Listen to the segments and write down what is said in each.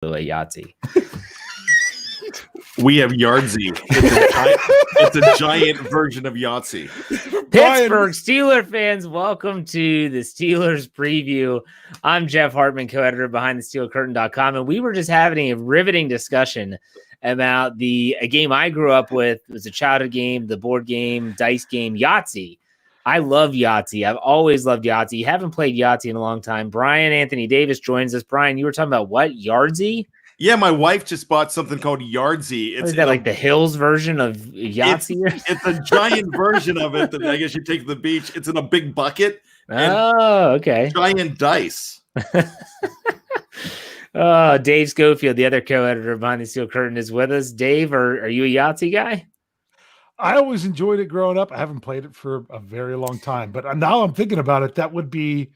Yahtzee. We have Yahtzee. It's a giant version of Yahtzee. Pittsburgh Steeler fans, welcome to the Steelers preview. I'm Jeff Hartman, co-editor behind thesteelcurtain.com, and we were just having a riveting discussion about a game I grew up with. It was a childhood game, the board game, dice game, Yahtzee. I love Yahtzee. I've always loved Yahtzee. You haven't played Yahtzee in a long time. Bryan Anthony Davis joins us. Bryan, you were talking about what? Yahtzee? Yeah, my wife just bought something called Yahtzee. Is that like the Hills version of Yahtzee? It's a giant version of it that I guess you take to the beach. It's in a big bucket. Oh, okay. Giant dice. Dave Schofield, the other co-editor behind the Steel Curtain, is with us. Dave, are you a Yahtzee guy? I always enjoyed it growing up. I haven't played it for a very long time, but now I'm thinking about it. That wouldn't be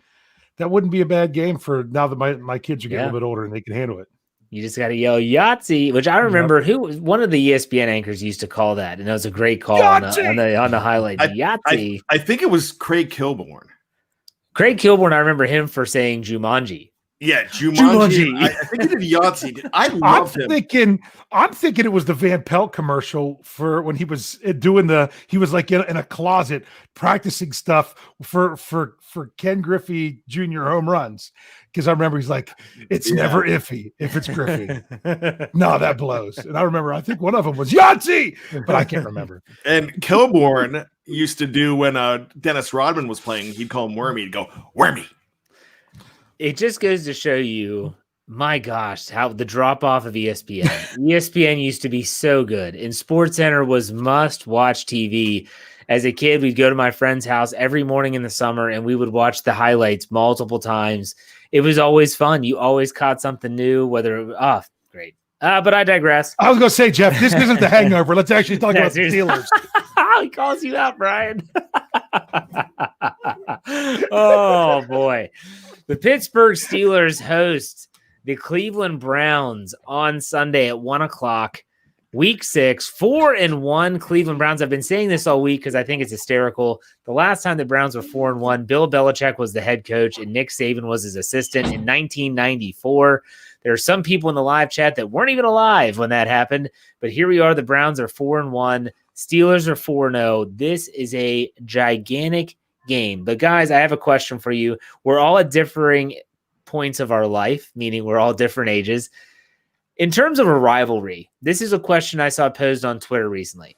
a bad game for now that my kids are getting a little bit older and they can handle it. You just got to yell Yahtzee, which I remember who was one of the ESPN anchors used to call that, and that was a great call on the highlight. Yahtzee. I think it was Craig Kilborn. Craig Kilborn, I remember him for saying Jumanji. Yeah, Jumanji. I think he did Yahtzee. I loved him. I'm thinking it was the Van Pelt commercial for when he was doing he was like in a closet practicing stuff for Ken Griffey Jr. home runs. Because I remember he's like, it's never iffy if it's Griffey. No, that blows. And I remember, I think one of them was Yahtzee, but I can't remember. And Kilborn used to do when Dennis Rodman was playing, he'd call him Wormy. He'd go, Wormy. It just goes to show you, my gosh, how the drop-off of ESPN. ESPN used to be so good, and SportsCenter was must-watch TV. As a kid, we'd go to my friend's house every morning in the summer, and we would watch the highlights multiple times. It was always fun. You always caught something new, great. But I digress. I was going to say, Jeff, this isn't the hangover. Let's actually talk about the Steelers. He calls you out, Bryan. Oh, boy. The Pittsburgh Steelers host the Cleveland Browns on Sunday at 1:00. Week 6, 4-1 Cleveland Browns. I've been saying this all week because I think it's hysterical. The last time the Browns were 4-1, Bill Belichick was the head coach and Nick Saban was his assistant in 1994. There are some people in the live chat that weren't even alive when that happened, but here we are. The Browns are 4-1. Steelers are 4-0. This is a gigantic game. But guys, I have a question for you. We're all at differing points of our life, meaning we're all different ages. In terms of a rivalry, this is a question I saw posed on Twitter recently.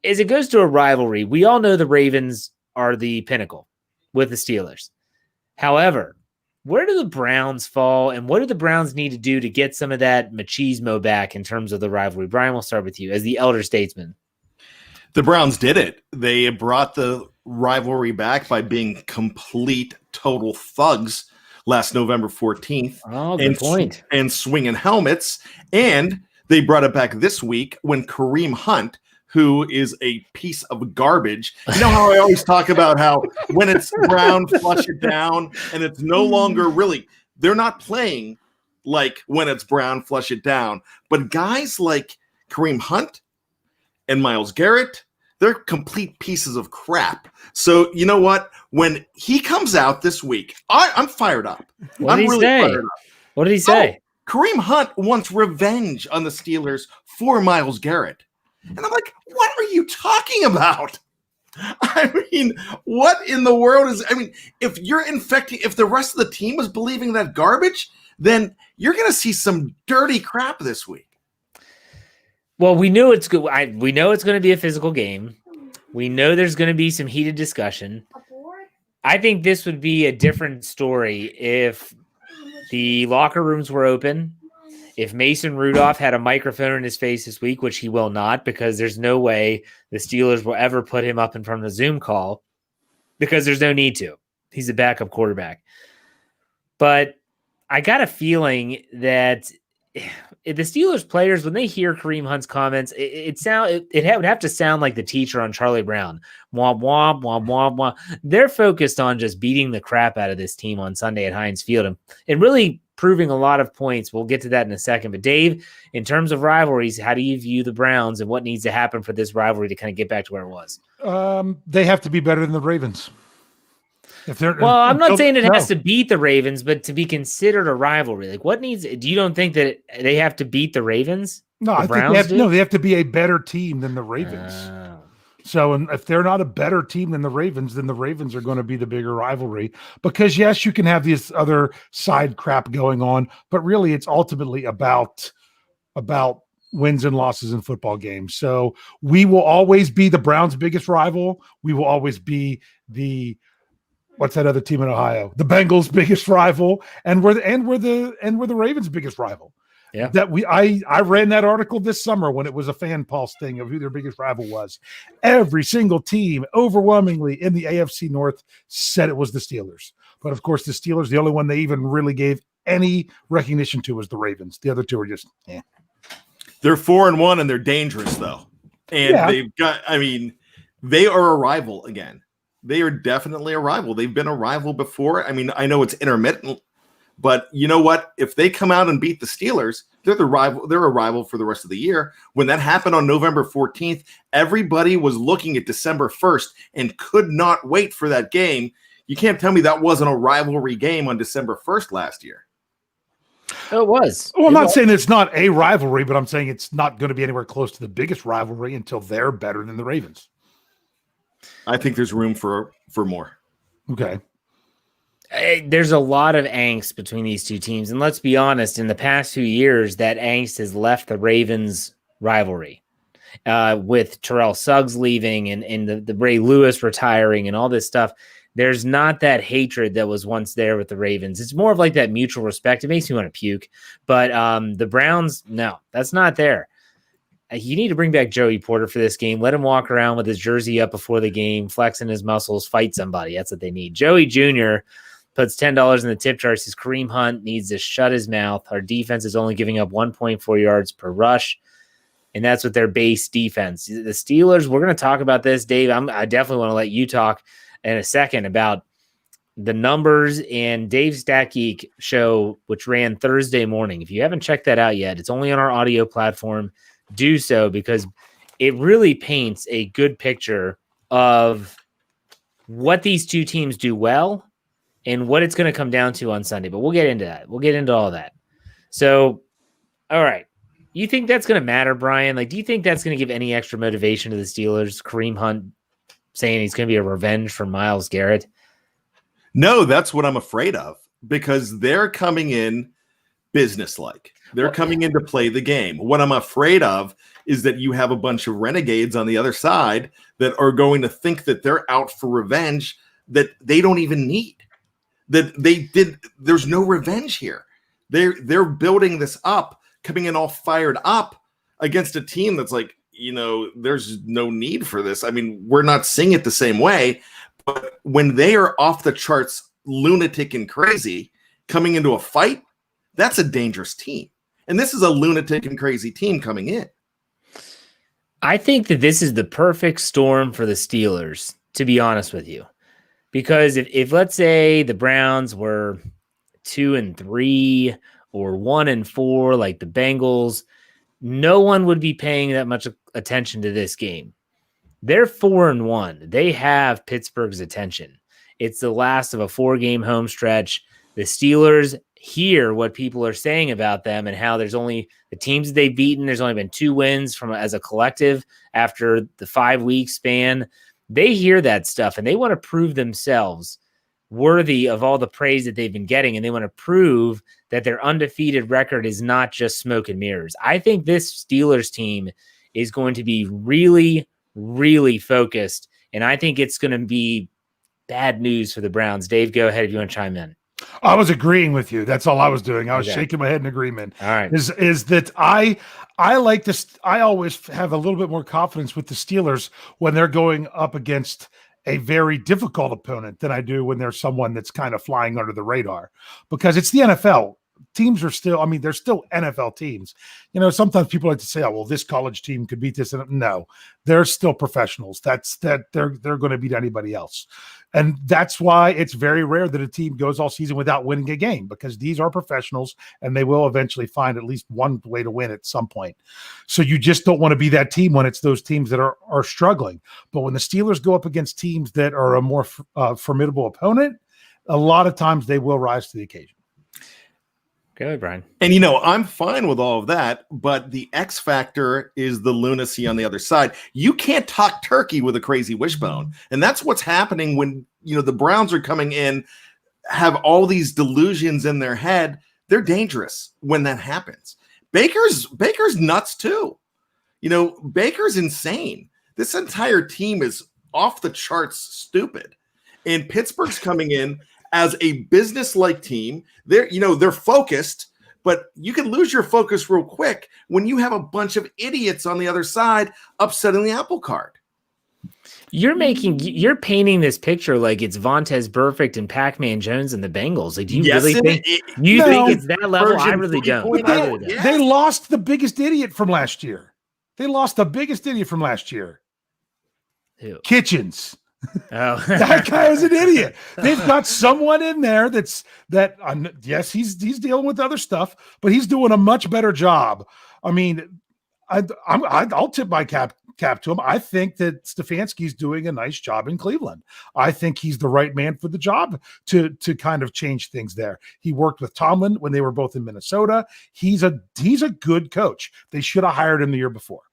As it goes to a rivalry, we all know the Ravens are the pinnacle with the Steelers. However, where do the Browns fall, and what do the Browns need to do to get some of that machismo back in terms of the rivalry? Bryan, we'll start with you as the elder statesman. The Browns did it. They brought the rivalry back by being complete, total thugs last November 14th. Oh, good point. And swinging helmets. And they brought it back this week when Kareem Hunt, who is a piece of garbage. You know how I always talk about how when it's brown, flush it down, and it's no longer really, they're not playing like when it's brown, flush it down. But guys like Kareem Hunt and Myles Garrett, they're complete pieces of crap. So you know what? When he comes out this week, I'm fired up. What did he say? What did he say? Kareem Hunt wants revenge on the Steelers for Myles Garrett. And I'm like, what are you talking about? I mean, what in the world is, if the rest of the team is believing that garbage, then you're going to see some dirty crap this week. Well, we know it's good. We know it's going to be a physical game. We know there's going to be some heated discussion. I think this would be a different story if the locker rooms were open, if Mason Rudolph had a microphone in his face this week, which he will not, because there's no way the Steelers will ever put him up in front of a Zoom call because there's no need to. He's a backup quarterback. But I got a feeling that if the Steelers players, when they hear Kareem Hunt's comments, it would have to sound like the teacher on Charlie Brown. Womp, womp, womp, womp, womp. They're focused on just beating the crap out of this team on Sunday at Heinz Field and really proving a lot of points. We'll get to that in a second. But Dave, in terms of rivalries, how do you view the Browns and what needs to happen for this rivalry to kind of get back to where it was? They have to be better than the Ravens. If they're Well, I'm not until- saying it no. has to beat the Ravens, but to be considered a rivalry, like what needs? Do you don't think that they have to beat the Ravens? No, The I think Browns they have do? no. They have to be a better team than the Ravens. Oh. So, and if they're not a better team than the Ravens, then the Ravens are going to be the bigger rivalry. Because yes, you can have this other side crap going on, but really, it's ultimately about wins and losses in football games. So we will always be the Browns' biggest rival. We will always be the what's that other team in Ohio? The Bengals' biggest rival, and we're the Ravens' biggest rival. Yeah. That I ran that article this summer when it was a fan pulse thing of who their biggest rival was. Every single team overwhelmingly in the AFC North said it was the Steelers. But of course, the Steelers, the only one they even really gave any recognition to was the Ravens. The other two are just They're 4-1 and they're dangerous though. And they've got, I mean, they are a rival again. They are definitely a rival. They've been a rival before. I mean, I know it's intermittent, but you know what? If they come out and beat the Steelers, they're the rival. They're a rival for the rest of the year. When that happened on November 14th, everybody was looking at December 1st and could not wait for that game. You can't tell me that wasn't a rivalry game on December 1st last year. Oh, it was. Well, I'm not saying it's not a rivalry, but I'm saying it's not going to be anywhere close to the biggest rivalry until they're better than the Ravens. I think there's room for more. Okay. There's a lot of angst between these two teams. And let's be honest, in the past few years, that angst has left the Ravens rivalry with Terrell Suggs leaving and the Ray Lewis retiring and all this stuff. There's not that hatred that was once there with the Ravens. It's more of like that mutual respect. It makes me want to puke. But the Browns, no, that's not there. You need to bring back Joey Porter for this game. Let him walk around with his jersey up before the game, flexing his muscles, fight somebody. That's what they need. Joey Jr. puts $10 in the tip jar. Says Kareem Hunt needs to shut his mouth. Our defense is only giving up 1.4 yards per rush, and that's with their base defense. The Steelers, we're going to talk about this, Dave. I definitely want to let you talk in a second about the numbers and Dave Stat Geek show, which ran Thursday morning. If you haven't checked that out yet, it's only on our audio platform. Do so because it really paints a good picture of what these two teams do well and what it's going to come down to on Sunday. But we'll get into that. We'll get into all that. So, all right. You think that's going to matter, Brian? Like, do you think that's going to give any extra motivation to the Steelers? Kareem Hunt saying he's going to be a revenge for Myles Garrett? No, that's what I'm afraid of because they're coming in businesslike. They're coming in to play the game. What I'm afraid of is that you have a bunch of renegades on the other side that are going to think that they're out for revenge that they don't even need. There's no revenge here. They're building this up, coming in all fired up against a team that's like, there's no need for this. I mean, we're not seeing it the same way, but when they are off the charts, lunatic and crazy coming into a fight, that's a dangerous team. And this is a lunatic and crazy team coming in. I think that this is the perfect storm for the Steelers, to be honest with you. Because if let's say the Browns were 2-3 or 1-4, like the Bengals, no one would be paying that much attention to this game. They're 4-1. They have Pittsburgh's attention. It's the last of a 4-game home stretch. The Steelers hear what people are saying about them and how there's only the teams that they've beaten. There's only been 2 wins as a collective after the 5-week span. They hear that stuff and they want to prove themselves worthy of all the praise that they've been getting. And they want to prove that their undefeated record is not just smoke and mirrors. I think this Steelers team is going to be really, really focused. And I think it's going to be bad news for the Browns. Dave, go ahead if you want to chime in. I was agreeing with you. That's all I was doing. I was shaking my head in agreement. All right. Is that I like this. I always have a little bit more confidence with the Steelers when they're going up against a very difficult opponent than I do when there's someone that's kind of flying under the radar, because it's the NFL. teams are still, I mean, they're still NFL teams. You know, sometimes people like to say, oh, well, this college team could beat this. No, they're still professionals. They're going to beat anybody else. And that's why it's very rare that a team goes all season without winning a game, because these are professionals and they will eventually find at least one way to win at some point. So you just don't want to be that team when it's those teams that are struggling. But when the Steelers go up against teams that are a more formidable opponent, a lot of times they will rise to the occasion. Go ahead, Bryan. And, you know, I'm fine with all of that, but the X factor is the lunacy on the other side. You can't talk turkey with a crazy wishbone. And that's what's happening when, you know, the Browns are coming in, have all these delusions in their head. They're dangerous when that happens. Baker's nuts too. You know, Baker's insane. This entire team is off the charts stupid. And Pittsburgh's coming in as a business-like team. They're focused, but you can lose your focus real quick when you have a bunch of idiots on the other side upsetting the apple cart. You're painting this picture like it's Vontaze Burfict and Pac-Man Jones and the Bengals. Like, do you really think it's that level? I really don't. They lost the biggest idiot from last year. Who? Kitchens. Oh, that guy is an idiot. They've got someone in there yes, he's dealing with other stuff, but he's doing a much better job. I mean, I'll tip my cap to him. I think that Stefanski's doing a nice job in Cleveland. I think he's the right man for the job to kind of change things there. He worked with Tomlin when they were both in Minnesota. He's a good coach. They should have hired him the year before.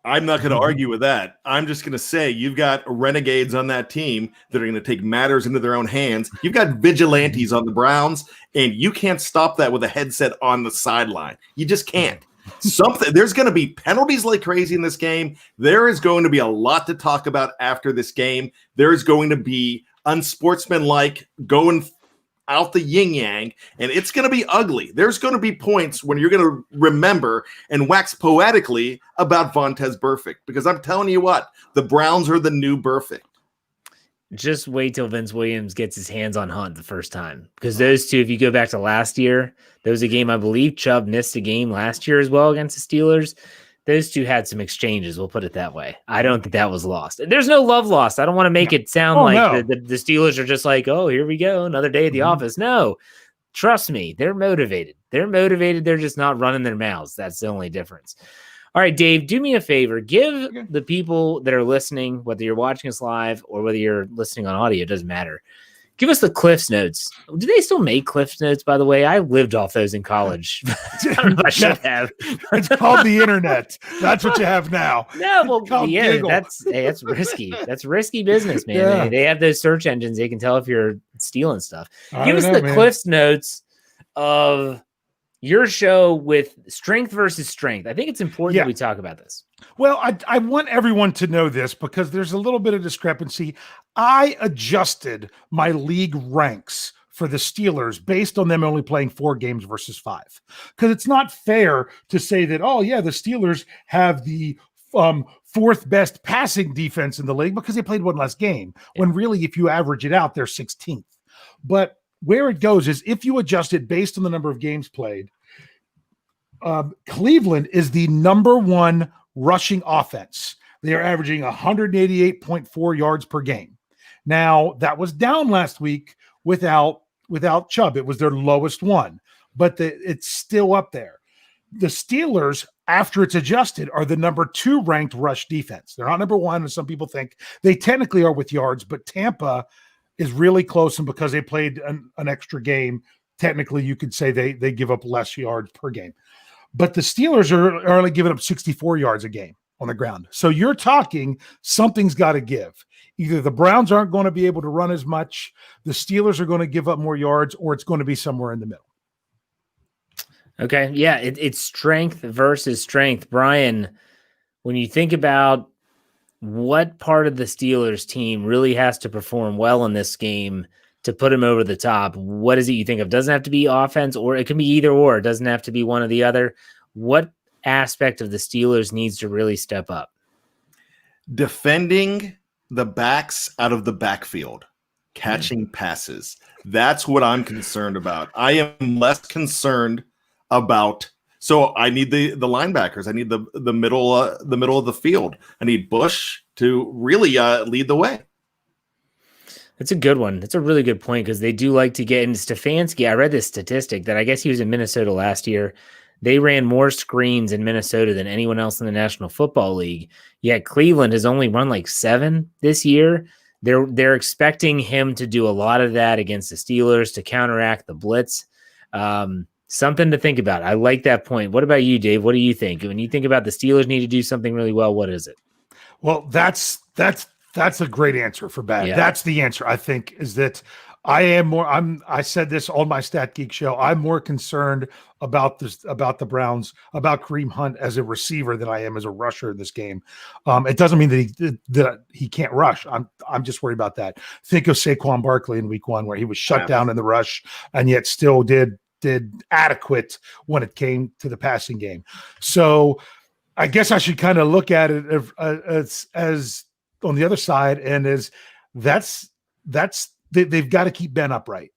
I'm not going to argue with that. I'm just going to say you've got renegades on that team that are going to take matters into their own hands. You've got vigilantes on the Browns, and you can't stop that with a headset on the sideline. You just can't. There's going to be penalties like crazy in this game. There is going to be a lot to talk about after this game. There is going to be unsportsmanlike going out the yin yang, and it's going to be ugly. There's going to be points when you're going to remember and wax poetically about Vontaze Burfict, because I'm telling you what, the Browns are the new Burfict. Just wait till Vince Williams gets his hands on Hunt the first time, because those two, if you go back to last year, there was a game, I believe Chubb missed a game last year as well against the Steelers. Those two had some exchanges, we'll put it that way. I don't think that was lost. There's no love lost. I don't want to make it sound the Steelers are just like, oh, here we go, another day at the office. No, trust me, they're motivated. They're just not running their mouths. That's the only difference. All right, Dave, do me a favor. Give the people that are listening, whether you're watching us live or whether you're listening on audio, it doesn't matter. Give us the Cliffs Notes. Do they still make Cliffs Notes, by the way? I lived off those in college. I don't know if I should have. It's called the internet. That's what you have now. No, well, yeah, that's risky. That's risky business, man. Yeah. They have those search engines. They can tell if you're stealing stuff. Give us the Cliffs Notes of your show with strength versus strength. I think it's important that we talk about this. Well, I want everyone to know this because there's a little bit of discrepancy. I adjusted my league ranks for the Steelers based on them only playing 4 games versus 5. Because it's not fair to say that, oh, yeah, the Steelers have the 4th best passing defense in the league because they played one less game. When really, if you average it out, they're 16th. But where it goes is if you adjust it based on the number of games played, Cleveland is the number 1 rushing offense. They are averaging 188.4 yards per game. Now, that was down last week without Chubb. It was their lowest one, but it's still up there. The Steelers, after it's adjusted, are the number 2 ranked rush defense. They're not number 1, as some people think. They technically are with yards, but Tampa is really close, and because they played an extra game, technically you could say they give up less yards per game. But the Steelers are only giving up 64 yards a game on the ground. So you're talking something's got to give. Either the Browns aren't going to be able to run as much, the Steelers are going to give up more yards, or it's going to be somewhere in the middle. Okay, yeah, it's strength versus strength. Bryan, when you think about what part of the Steelers team really has to perform well in this game to put him over the top, what is it you think of? Doesn't have to be offense, or it can be either or. It doesn't have to be one or the other. What aspect of the Steelers needs to really step up? Defending the backs out of the backfield. catching passes. That's what I'm concerned about. I am less concerned about. So I need the linebackers. I need the middle of the field. I need Bush to really lead the way. That's a good one. That's a really good point because they do like to get into Stefanski. I read this statistic that I guess he was in Minnesota last year. They ran more screens in Minnesota than anyone else in the National Football League. Yet Cleveland has only run like 7 this year. They're expecting him to do a lot of that against the Steelers to counteract the blitz. Something to think about. I like that point. What about you, Dave? What do you think? When you think about the Steelers need to do something really well, what is it? Well, that's a great answer for bad. Yeah. That's the answer, I think, is that I said this on my Stat Geek show. I'm more concerned about the Browns, about Kareem Hunt as a receiver than I am as a rusher in this game. It doesn't mean that he can't rush. I'm just worried about that. Think of Saquon Barkley in week 1 where he was shut down in the rush and yet still did adequate when it came to the passing game. So I guess I should kind of look at it as on the other side, and they've got to keep Ben upright.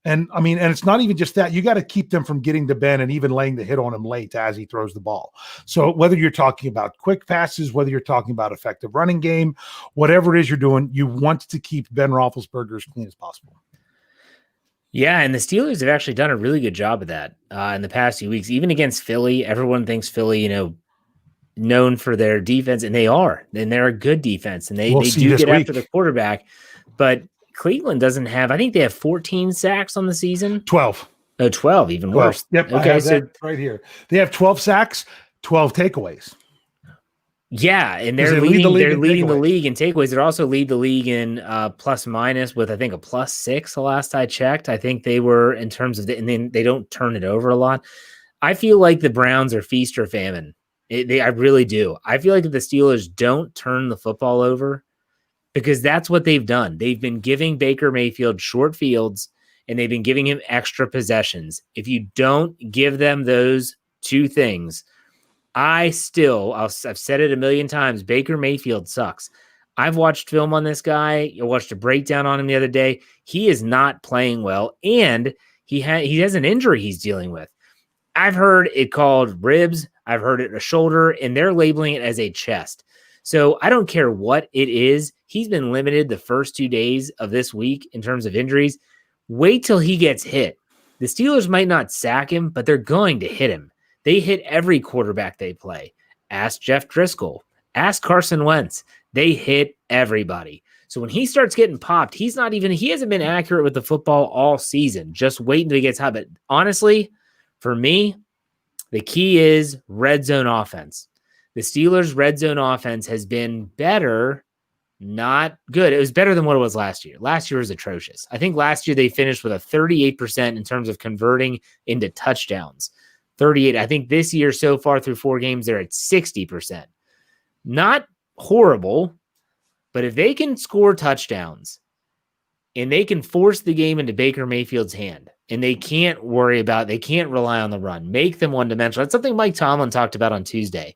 And I mean, and it's not even just that. You got to keep them from getting to Ben and even laying the hit on him late as he throws the ball. So whether you're talking about quick passes, whether you're talking about effective running game, whatever it is you're doing, you want to keep Ben Roethlisberger as clean as possible. Yeah, and the Steelers have actually done a really good job of that in the past few weeks. Even against Philly, everyone thinks Philly, known for their defense, and they are. And they're a good defense, and they do get after the quarterback. But Cleveland doesn't have, I think they have 14 sacks on the season. 12. Oh, 12, even worse. Yep, okay, so right here. They have 12 sacks, 12 takeaways. Yeah, and they're leading the league in takeaways. They also lead the league in plus minus with, I think, a +6 the last I checked. I think they were in terms of and then they don't turn it over a lot. I feel like the Browns are feast or famine. I really do. I feel like if the Steelers don't turn the football over, because that's what they've done. They've been giving Baker Mayfield short fields, and they've been giving him extra possessions. If you don't give them those two things, I've said it a million times, Baker Mayfield sucks. I've watched film on this guy. I watched a breakdown on him the other day. He is not playing well, and he has an injury he's dealing with. I've heard it called ribs. I've heard it a shoulder, and they're labeling it as a chest. So I don't care what it is. He's been limited the first 2 days of this week in terms of injuries. Wait till he gets hit. The Steelers might not sack him, but they're going to hit him. They hit every quarterback they play. Ask Jeff Driscoll. Ask Carson Wentz. They hit everybody. So when he starts getting popped, he hasn't been accurate with the football all season. Just wait until he gets hot. But honestly, for me, the key is red zone offense. The Steelers' red zone offense has been better, not good. It was better than what it was last year. Last year was atrocious. I think last year they finished with a 38% in terms of converting into touchdowns. 38. I think this year so far through 4 games, they're at 60%. Not horrible, but if they can score touchdowns and they can force the game into Baker Mayfield's hand, and they can't rely on the run, make them one-dimensional. That's something Mike Tomlin talked about on Tuesday.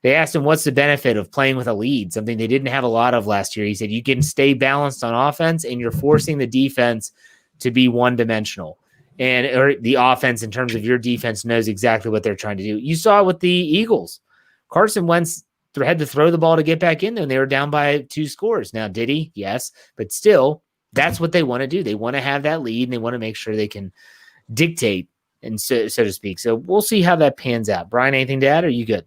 They asked him, what's the benefit of playing with a lead, something they didn't have a lot of last year. He said, you can stay balanced on offense, and you're forcing the defense to be one-dimensional. Or the offense, in terms of your defense, knows exactly what they're trying to do. You saw it with the Eagles. Carson Wentz had to throw the ball to get back in there, and they were down by 2 scores. Now, did he? Yes. But still, that's what they want to do. They want to have that lead, and they want to make sure they can dictate, and so to speak. So we'll see how that pans out. Bryan, anything to add, or are you good?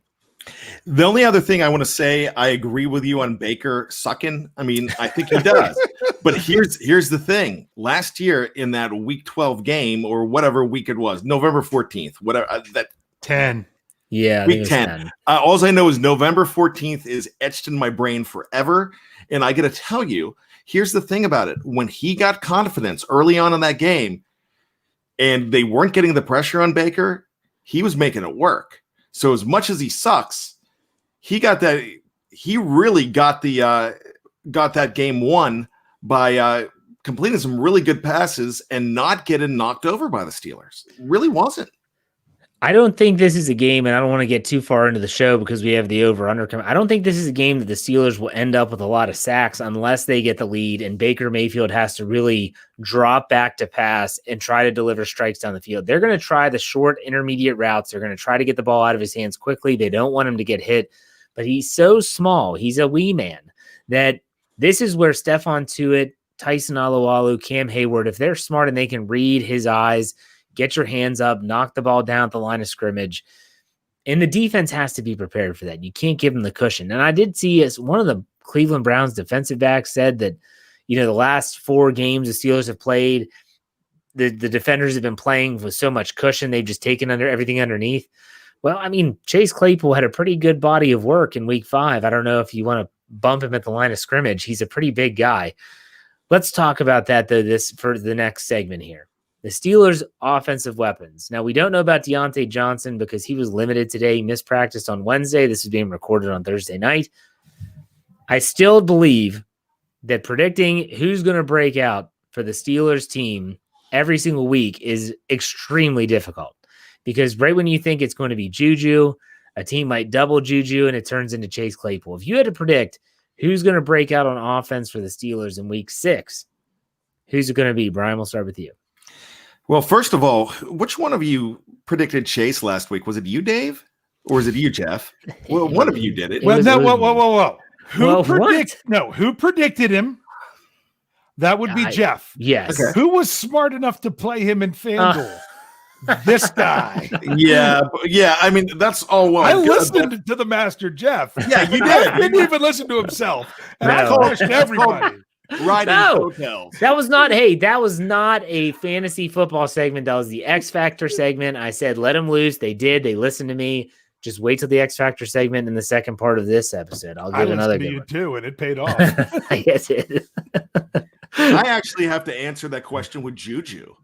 The only other thing I want to say, I agree with you on Baker sucking. I mean, I think he does. But here's the thing. Last year in that week 12 game, or whatever week it was, November 14th, whatever, that 10. Yeah, week 10. All I know is November 14th is etched in my brain forever. And I got to tell you, here's the thing about it. When he got confidence early on in that game and they weren't getting the pressure on Baker, he was making it work. So as much as he sucks, he really got that game won by completing some really good passes and not getting knocked over by the Steelers. It really wasn't. I don't think this is a game, and I don't want to get too far into the show because we have the over-under coming. I don't think this is a game that the Steelers will end up with a lot of sacks unless they get the lead, and Baker Mayfield has to really drop back to pass and try to deliver strikes down the field. They're going to try the short intermediate routes. They're going to try to get the ball out of his hands quickly. They don't want him to get hit, but he's so small. He's a wee man that this is where Stephon Tuitt, Tyson Alualu, Cam Hayward, if they're smart and they can read his eyes, get your hands up, knock the ball down at the line of scrimmage. And the defense has to be prepared for that. You can't give them the cushion. And I did see as one of the Cleveland Browns defensive backs said that, the last 4 games the Steelers have played, the defenders have been playing with so much cushion, they've just taken under everything underneath. Well, I mean, Chase Claypool had a pretty good body of work in week 5. I don't know if you want to bump him at the line of scrimmage. He's a pretty big guy. Let's talk about that, though, for the next segment here. The Steelers' offensive weapons. Now, we don't know about Deontay Johnson because he was limited today. He missed practice on Wednesday. This is being recorded on Thursday night. I still believe that predicting who's going to break out for the Steelers team every single week is extremely difficult because right when you think it's going to be Juju, a team might double Juju and it turns into Chase Claypool. If you had to predict who's going to break out on offense for the Steelers in week 6, who's it going to be? Brian, we'll start with you. Well, first of all, which one of you predicted Chase last week? Was it you, Dave? Or was it you, Jeff? Well, one of you did it. Well, no, whoa. Who predicted him? That would be Jeff. Yes. Okay. Who was smart enough to play him in FanDuel? This guy. Yeah. I mean, that's all well. I listened to the master Jeff. Yeah, you did. He didn't even listen to himself. And I punished everybody. Hotels. That was not a fantasy football segment. That was the X Factor segment. I said, let them loose. They did. They listened to me. Just wait till the X Factor segment in the second part of this episode. I'll give another good one. I listened to you too, and it paid off. Yes, it did. I actually have to answer that question with Juju.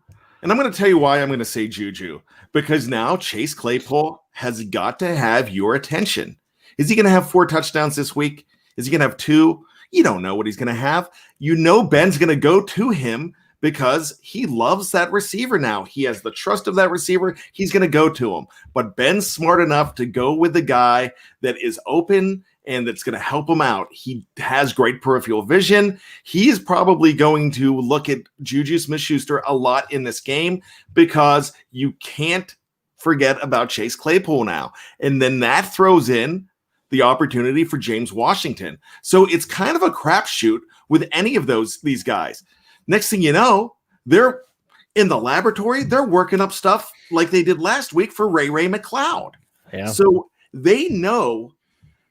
And I'm going to tell you why I'm going to say Juju. Because now Chase Claypool has got to have your attention. Is he going to have 4 touchdowns this week? Is he going to have 2? You don't know what he's going to have. Ben's going to go to him because he loves that receiver now. He has the trust of that receiver. He's going to go to him. But Ben's smart enough to go with the guy that is open and that's going to help him out. He has great peripheral vision. He's probably going to look at Juju Smith-Schuster a lot in this game because you can't forget about Chase Claypool now. And then that throws in the opportunity for James Washington. So it's kind of a crapshoot with any of these guys. Next thing you know, they're in the laboratory. They're working up stuff like they did last week for Ray McCloud. Yeah. So they know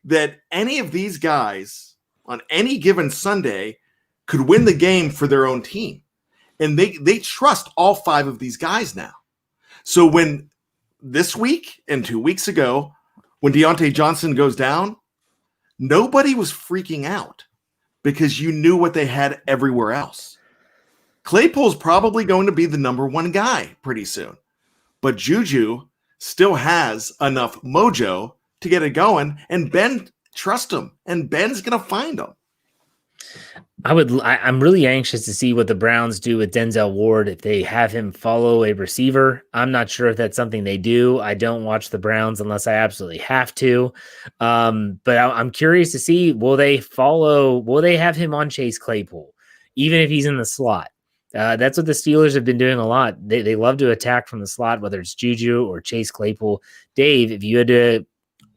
that any of these guys on any given Sunday could win the game for their own team. And they trust all 5 of these guys now. So when this week and 2 weeks ago, when Deontay Johnson goes down, nobody was freaking out because you knew what they had everywhere else. Claypool's probably going to be the number 1 guy pretty soon. But Juju still has enough mojo to get it going, and Ben trusts him, and Ben's going to find him. I'm really anxious to see what the Browns do with Denzel Ward if they have him follow a receiver. I'm not sure if that's something they do. I don't watch the Browns unless I absolutely have to. But I'm curious to see, will they have him on Chase Claypool, even if he's in the slot? That's what the Steelers have been doing a lot. They love to attack from the slot, whether it's Juju or Chase Claypool. Dave, if you had to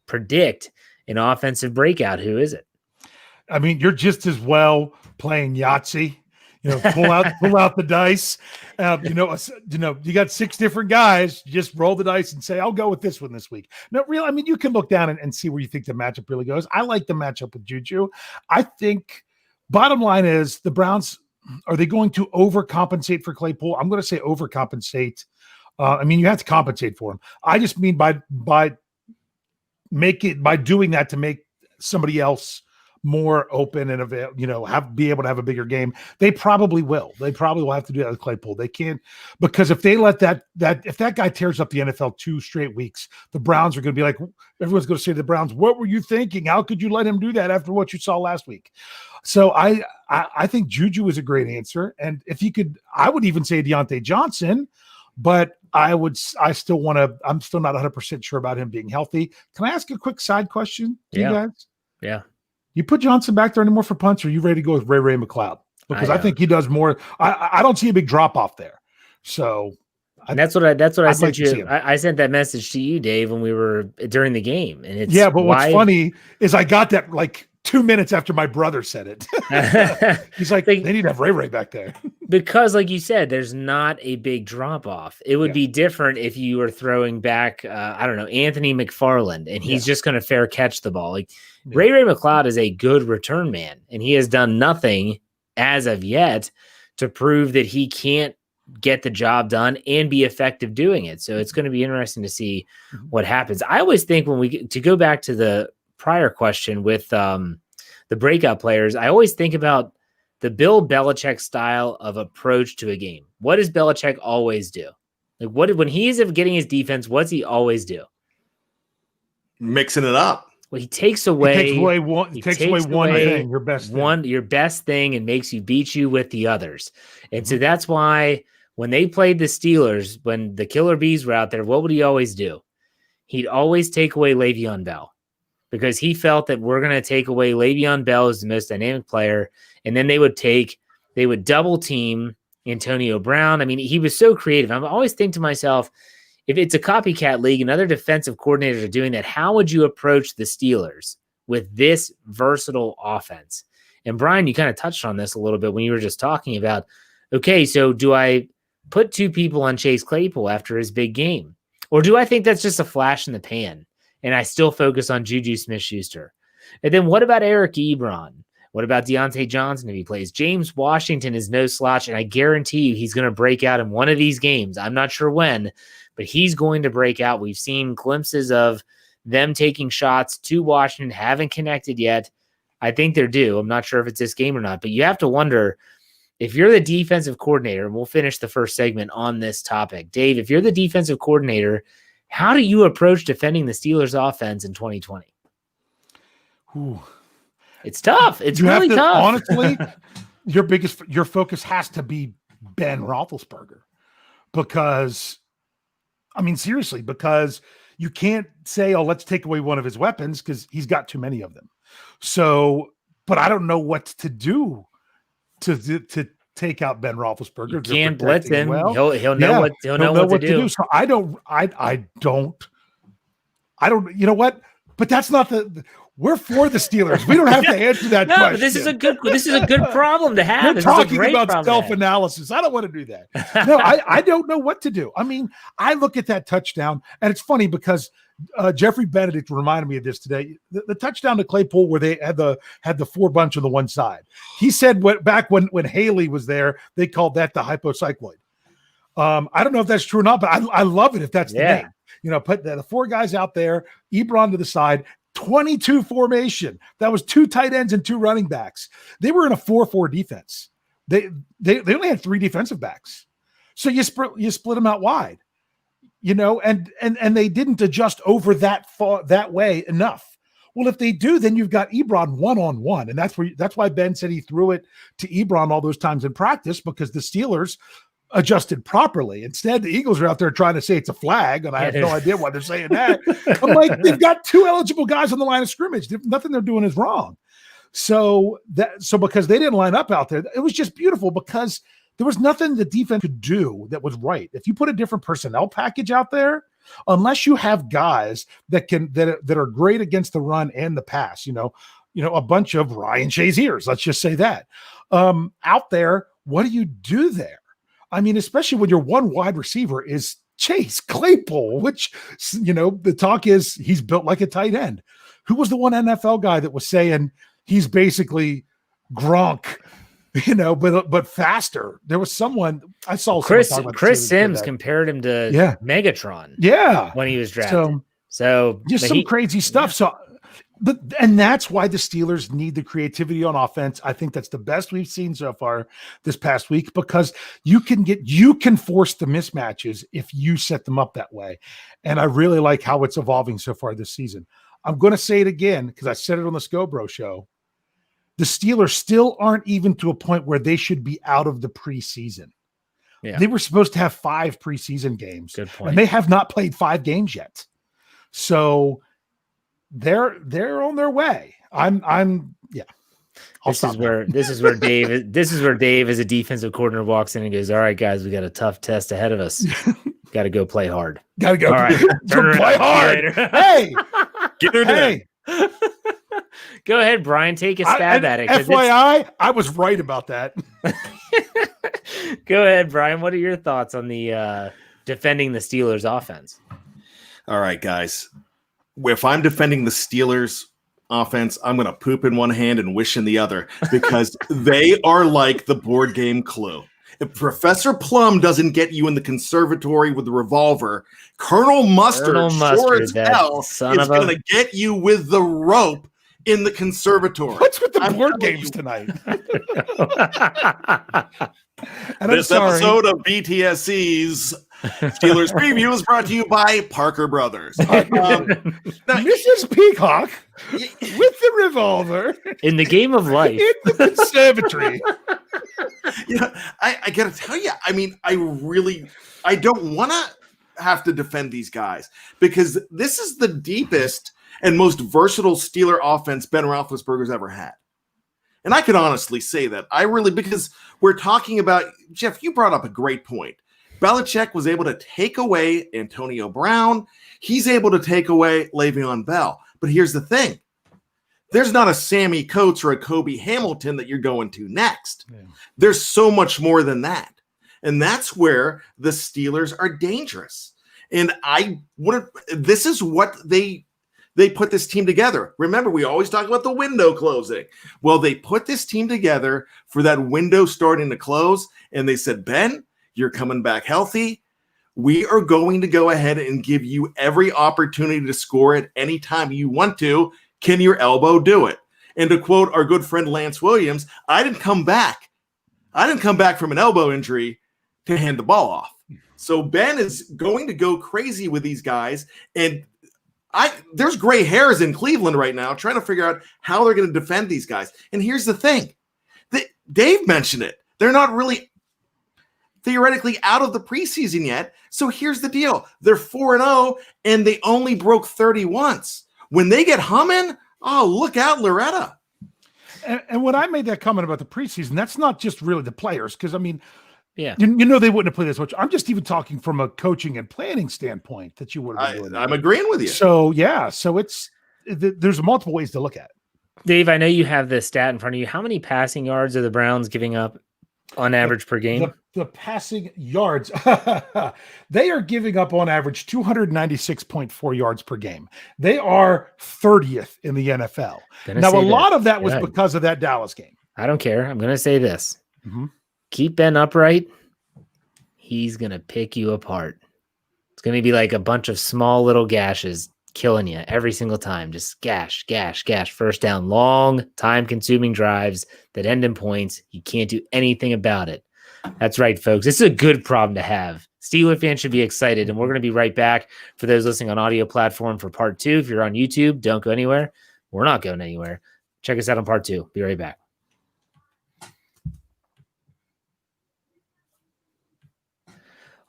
predict an offensive breakout, who is it? I mean, you're just as well playing Yahtzee. Pull out the dice. You got 6 different guys. You just roll the dice and say, I'll go with this one this week. No, really. I mean, you can look down and see where you think the matchup really goes. I like the matchup with Juju. I think bottom line is the Browns, are they going to overcompensate for Claypool? I'm going to say overcompensate. I mean, you have to compensate for him. I just mean by doing that to make somebody else more open and be able to have a bigger game. They probably will. They probably will have to do that with Claypool. They can't, because if they let that if that guy tears up the NFL 2 straight weeks, the Browns are going to be like, everyone's going to say to the Browns, what were you thinking? How could you let him do that after what you saw last week? So I think Juju is a great answer. And if you could, I would even say Deontay Johnson, but I'm still not 100% sure about him being healthy. Can I ask a quick side question to you guys? Yeah. You put Johnson back there anymore for punts, or are you ready to go with Ray McLeod? Because I think he does more. I don't see a big drop off there. So and that's what I sent you. I sent that message to you, Dave, when we were during the game. And it's but what's funny is I got that like 2 minutes after my brother said it. He's like, they need to have Ray back there. Because like you said, there's not a big drop off. It would be different if you were throwing back, I don't know, Anthony McFarland, and he's just going to fair catch the ball. Like Ray McLeod is a good return man, and he has done nothing as of yet to prove that he can't get the job done and be effective doing it. So it's going to be interesting to see what happens. I always think to go back to the prior question with the breakout players, I always think about the Bill Belichick style of approach to a game. What does Belichick always do? Like when he's getting his defense, what's he always do? Mixing it up. Well, he takes away one thing, your best thing, and makes you beat you with the others. And so that's why when they played the Steelers, when the Killer Bees were out there, what would he always do? He'd always take away Le'Veon Bell, because he felt that we're going to take away Le'Veon Bell as the most dynamic player. And then they would double team Antonio Brown. I mean, he was so creative. I always think to myself, if it's a copycat league and other defensive coordinators are doing that, how would you approach the Steelers with this versatile offense? And Bryan, you kind of touched on this a little bit when you were just talking about, okay, so do I put two people on Chase Claypool after his big game? Or do I think that's just a flash in the pan and I still focus on Juju Smith-Schuster? And then what about Eric Ebron? What about Deontay Johnson if he plays? James Washington is no slouch, and I guarantee you he's going to break out in one of these games. I'm not sure when, but he's going to break out. We've seen glimpses of them taking shots to Washington, haven't connected yet. I think they're due. I'm not sure if it's this game or not, but you have to wonder, if you're the defensive coordinator, and we'll finish the first segment on this topic. Dave, if you're the defensive coordinator, how do you approach defending the Steelers offense in 2020? Ooh. It's tough. It's really tough. Honestly, your focus has to be Ben Roethlisberger, because, I mean, seriously, because you can't say, oh, let's take away one of his weapons, because he's got too many of them. So, but I don't know what to do to take out Ben Roethlisberger. You can't blitz him. Well. He'll know what to do. So I don't. You know what? But that's not we're for the Steelers. We don't have to answer that question. But this is a good problem to have. We're talking about self-analysis. I don't want to do that. No, I don't know what to do. I mean, I look at that touchdown, and it's funny because Jeffrey Benedict reminded me of this today. The touchdown to Claypool where they had the four bunch on the one side. He said back when Haley was there, they called that the hypocycloid. I don't know if that's true or not, but I love it if that's the name. You know, put the four guys out there, Ebron to the side, 22 formation. That was two tight ends and two running backs. They were in a 4-4 defense. They only had three defensive backs. So you split them out wide, you know, and they didn't adjust over that way enough. Well, if they do, then you've got Ebron one-on-one. And that's why Ben said he threw it to Ebron all those times in practice, because the Steelers adjusted properly. Instead, the Eagles are out there trying to say it's a flag, and I have no idea why they're saying that. I'm like, they've got two eligible guys on the line of scrimmage. Nothing they're doing is wrong. So because they didn't line up out there, it was just beautiful, because there was nothing the defense could do that was right. If you put a different personnel package out there, unless you have guys that are great against the run and the pass, you know, a bunch of Ryan Shaziers, let's just say that, out there, what do you do there? I mean, especially when your one wide receiver is Chase Claypool, which, you know, the talk is he's built like a tight end. Who was the one NFL guy that was saying he's basically Gronk, you know, but faster? There was someone I saw. Chris Sims compared him to Megatron. When he was drafted. So just some crazy stuff. Yeah. So. And that's why the Steelers need the creativity on offense. I think that's the best we've seen so far this past week, because you can force the mismatches if you set them up that way. And I really like how it's evolving so far this season. I'm going to say it again, because I said it on the Scobro show. The Steelers still aren't even to a point where they should be out of the preseason. Yeah. They were supposed to have 5 preseason games. Good point. And they have not played 5 games yet. So they're on their way. Yeah. This is where Dave as a defensive coordinator walks in and goes, all right, guys, we got a tough test ahead of us. Got to go play hard. Got to go. All right. Play hard. Hey, Get her hey. Go ahead, Brian. Take a stab at it. FYI, I was right about that. Go ahead, Brian. What are your thoughts on the defending the Steelers offense? All right, guys. If I'm defending the Steelers offense, I'm going to poop in one hand and wish in the other because they are like the board game Clue. If Professor Plum doesn't get you in the conservatory with the revolver, Colonel Mustard, sure as hell, is going to get you with the rope in the conservatory. What's with the board games tonight? This episode of BTSC's Steelers Preview is brought to you by Parker Brothers. Mrs. Peacock with the revolver in the game of life in the conservatory. I got to tell you, I mean, I don't want to have to defend these guys because this is the deepest and most versatile Steeler offense Ben Roethlisberger's ever had. And I can honestly say that. Because we're talking about, Jeff, you brought up a great point. Belichick was able to take away Antonio Brown. He's able to take away Le'Veon Bell. But here's the thing. There's not a Sammy Coates or a Kobe Hamilton that you're going to next. Yeah. There's so much more than that. And that's where the Steelers are dangerous. And this is what they put this team together. Remember, we always talk about the window closing. Well, they put this team together for that window starting to close. And they said, Ben, you're coming back healthy. We are going to go ahead and give you every opportunity to score at any time you want to. Can your elbow do it? And to quote our good friend Lance Williams, I didn't come back from an elbow injury to hand the ball off. So Ben is going to go crazy with these guys. And there's gray hairs in Cleveland right now trying to figure out how they're going to defend these guys. And here's the thing. Dave mentioned it. They're not really theoretically out of the preseason yet. So here's the deal. They're 4-0, and they only broke 30 once. When they get humming, oh, look out, Loretta. And when I made that comment about the preseason, that's not just really the players. Because, I mean, yeah, you know they wouldn't have played this much. I'm just even talking from a coaching and planning standpoint that you would have been doing. I'm agreeing with you. So, yeah. So there's multiple ways to look at it. Dave, I know you have this stat in front of you. How many passing yards are the Browns giving up on average per game? The passing yards, they are giving up on average 296.4 yards per game. They are 30th in the NFL. Now, a lot of that was because of that Dallas game. I don't care. I'm going to say this. Mm-hmm. Keep Ben upright. He's going to pick you apart. It's going to be like a bunch of small little gashes killing you every single time. Just gash, gash, gash. First down, long, time-consuming drives that end in points. You can't do anything about it. That's right, folks. This is a good problem to have. Steeler fans should be excited, and we're going to be right back for those listening on audio platform for part 2. If you're on YouTube, don't go anywhere. We're not going anywhere. Check us out on part 2. Be right back.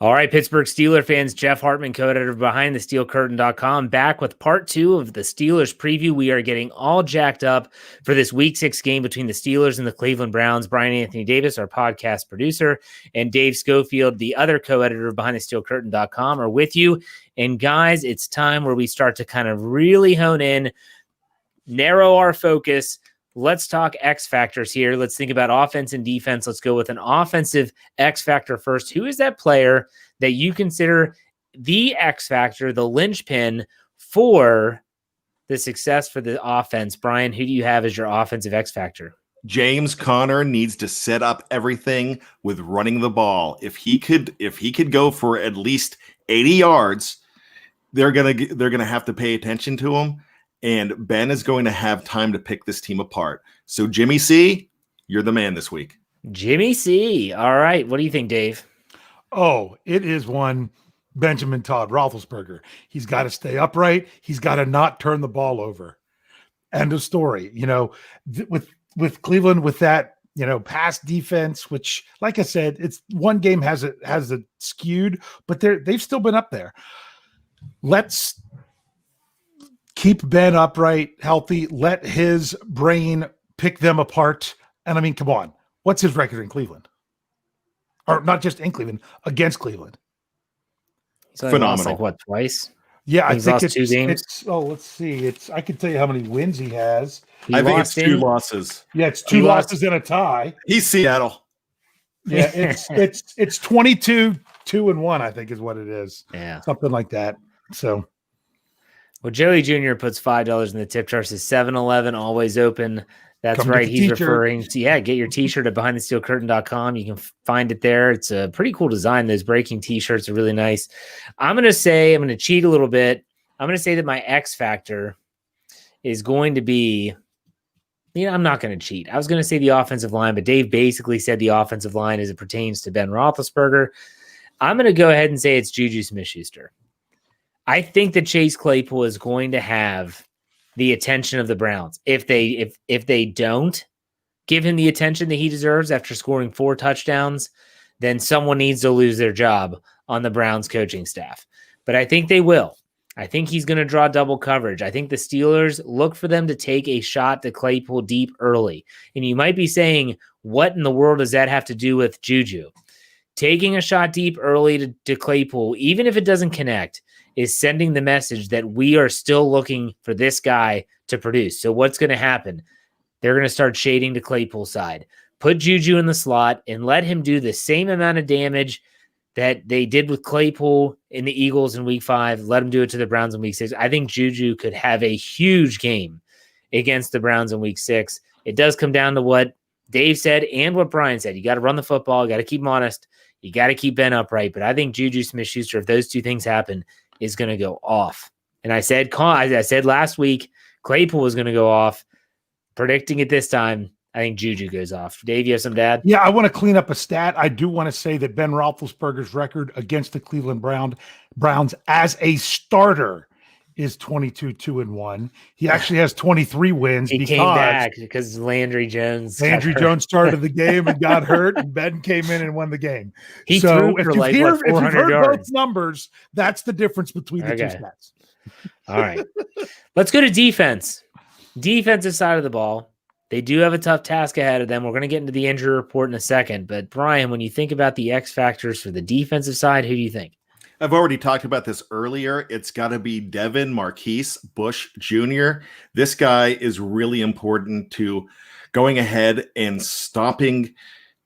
All right, Pittsburgh Steeler fans, Jeff Hartman, co-editor of BehindTheSteelCurtain.com, back with part 2 of the Steelers preview. We are getting all jacked up for this Week 6 game between the Steelers and the Cleveland Browns. Brian Anthony Davis, our podcast producer, and Dave Schofield, the other co-editor of BehindTheSteelCurtain.com, are with you. And guys, it's time where we start to kind of really hone in, narrow our focus. Let's talk X factors here. Let's think about offense and defense. Let's go with an offensive X factor first. Who is that player that you consider the X factor, the linchpin for the success for the offense? Brian, who do you have as your offensive X factor? James Conner needs to set up everything with running the ball. If he could go for at least 80 yards, they're gonna have to pay attention to him. And Ben is going to have time to pick this team apart. So, Jimmy C., you're the man this week. Jimmy C. All right. What do you think, Dave? Oh, it is one Benjamin Todd Roethlisberger. He's got to stay upright. He's got to not turn the ball over. End of story. You know, with Cleveland, with that pass defense, which, like I said, it's one game has it skewed, but they've still been up there. Let's keep Ben upright, healthy. Let his brain pick them apart. And I mean, come on, what's his record in Cleveland? Or not just in Cleveland, against Cleveland. He's only lost twice? Yeah, I think it's 2 games. Let's see. I can tell you how many wins he has. I think it's 2 losses. Yeah, it's 2 losses and a tie. He's Seattle. Yeah, it's 22-2-1, I think is what it is. Yeah. Something like that. So well, Joey Jr. puts $5 in the tip jar, says 7-Eleven always open. That's Come right. He's t-shirt. referring to, get your t-shirt at behindthesteelcurtain.com. You can find it there. It's a pretty cool design. Those breaking t-shirts are really nice. I'm going to cheat a little bit. I'm going to say that my X factor is going to be, I'm not going to cheat. I was going to say the offensive line, but Dave basically said the offensive line as it pertains to Ben Roethlisberger. I'm going to go ahead and say it's Juju Smith-Schuster. I think that Chase Claypool is going to have the attention of the Browns. If they don't give him the attention that he deserves after scoring 4 touchdowns, then someone needs to lose their job on the Browns coaching staff. But I think they will. I think he's going to draw double coverage. I think the Steelers look for them to take a shot to Claypool deep early. And you might be saying, what in the world does that have to do with Juju? Taking a shot deep early to Claypool, even if it doesn't connect, is sending the message that we are still looking for this guy to produce. So what's going to happen? They're going to start shading to Claypool's side. Put Juju in the slot and let him do the same amount of damage that they did with Claypool in the Eagles in week 5. Let him do it to the Browns in week 6. I think Juju could have a huge game against the Browns in week 6. It does come down to what Dave said and what Bryan said. You got to run the football. You got to keep him honest. You got to keep Ben upright. But I think Juju Smith-Schuster, if those 2 things happen, is going to go off. And I said last week, Claypool was going to go off. Predicting it this time, I think Juju goes off. Dave, you have some dad? Yeah, I want to clean up a stat. I do want to say that Ben Roethlisberger's record against the Cleveland Browns as a starter is 22-2-1. He actually has 23 wins. He came back because Landry Jones started the game and got hurt, and Ben came in and won the game. He threw for if you've heard yards. Both numbers, that's the difference between the 2 stats. All right. Let's go to defense. Defensive side of the ball. They do have a tough task ahead of them. We're going to get into the injury report in a second. But, Bryan, when you think about the X factors for the defensive side, who do you think? I've already talked about this earlier. It's got to be Devin Marquise Bush Jr. This guy is really important to going ahead and stopping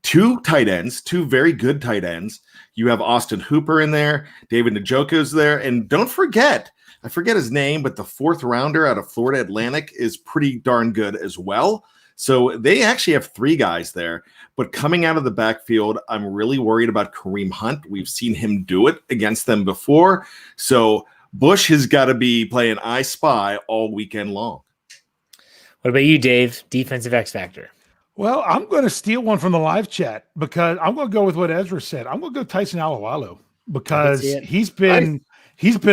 2 tight ends, 2 very good tight ends. You have Austin Hooper in there. David Njoku's there. And don't forget, I forget his name, but the 4th rounder out of Florida Atlantic is pretty darn good as well. So they actually have 3 guys there. But coming out of the backfield, I'm really worried about Kareem Hunt. We've seen him do it against them before. So Bush has got to be playing I Spy all weekend long. What about you, Dave? Defensive X factor. Well, I'm going to steal one from the live chat because I'm going to go with what Ezra said. I'm going to go Tyson Alualu because he's been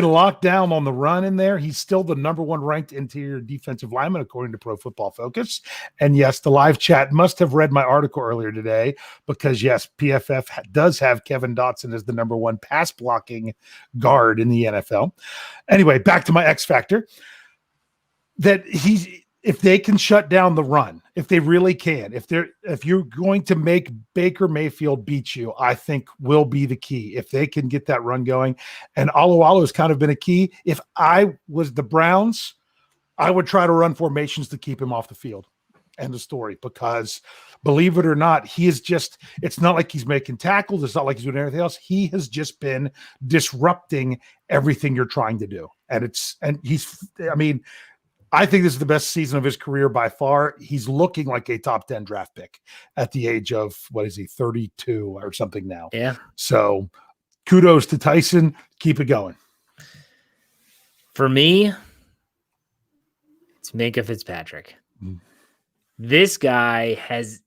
locked down on the run in there. He's still the number 1 ranked interior defensive lineman, according to Pro Football Focus. And yes, the live chat must have read my article earlier today because, yes, PFF does have Kevin Dotson as the number 1 pass blocking guard in the NFL. Anyway, back to my X factor. If they can shut down the run, if they really can, if you're going to make Baker Mayfield beat you, I think will be the key. If they can get that run going, and Alualu has kind of been a key. If I was the Browns, I would try to run formations to keep him off the field. End of story. Because believe it or not, he is it's not like he's making tackles. It's not like he's doing anything else. He has just been disrupting everything you're trying to do. I think this is the best season of his career by far. He's looking like a top 10 draft pick at the age of, 32 or something now. Yeah. So kudos to Tyson. Keep it going. For me, it's Minkah Fitzpatrick. This guy has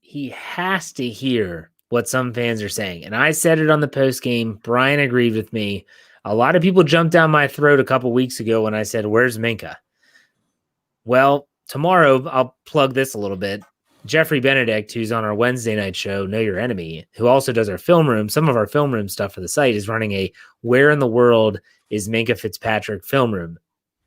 to hear what some fans are saying. And I said it on the post game. Bryan agreed with me. A lot of people jumped down my throat a couple weeks ago when I said, where's Minkah? Well, tomorrow I'll plug this a little bit. Jeffrey Benedict, who's on our Wednesday night show, Know Your Enemy, who also does our film room, some of our film room stuff for the site, is running a Where in the World is Minka Fitzpatrick film room.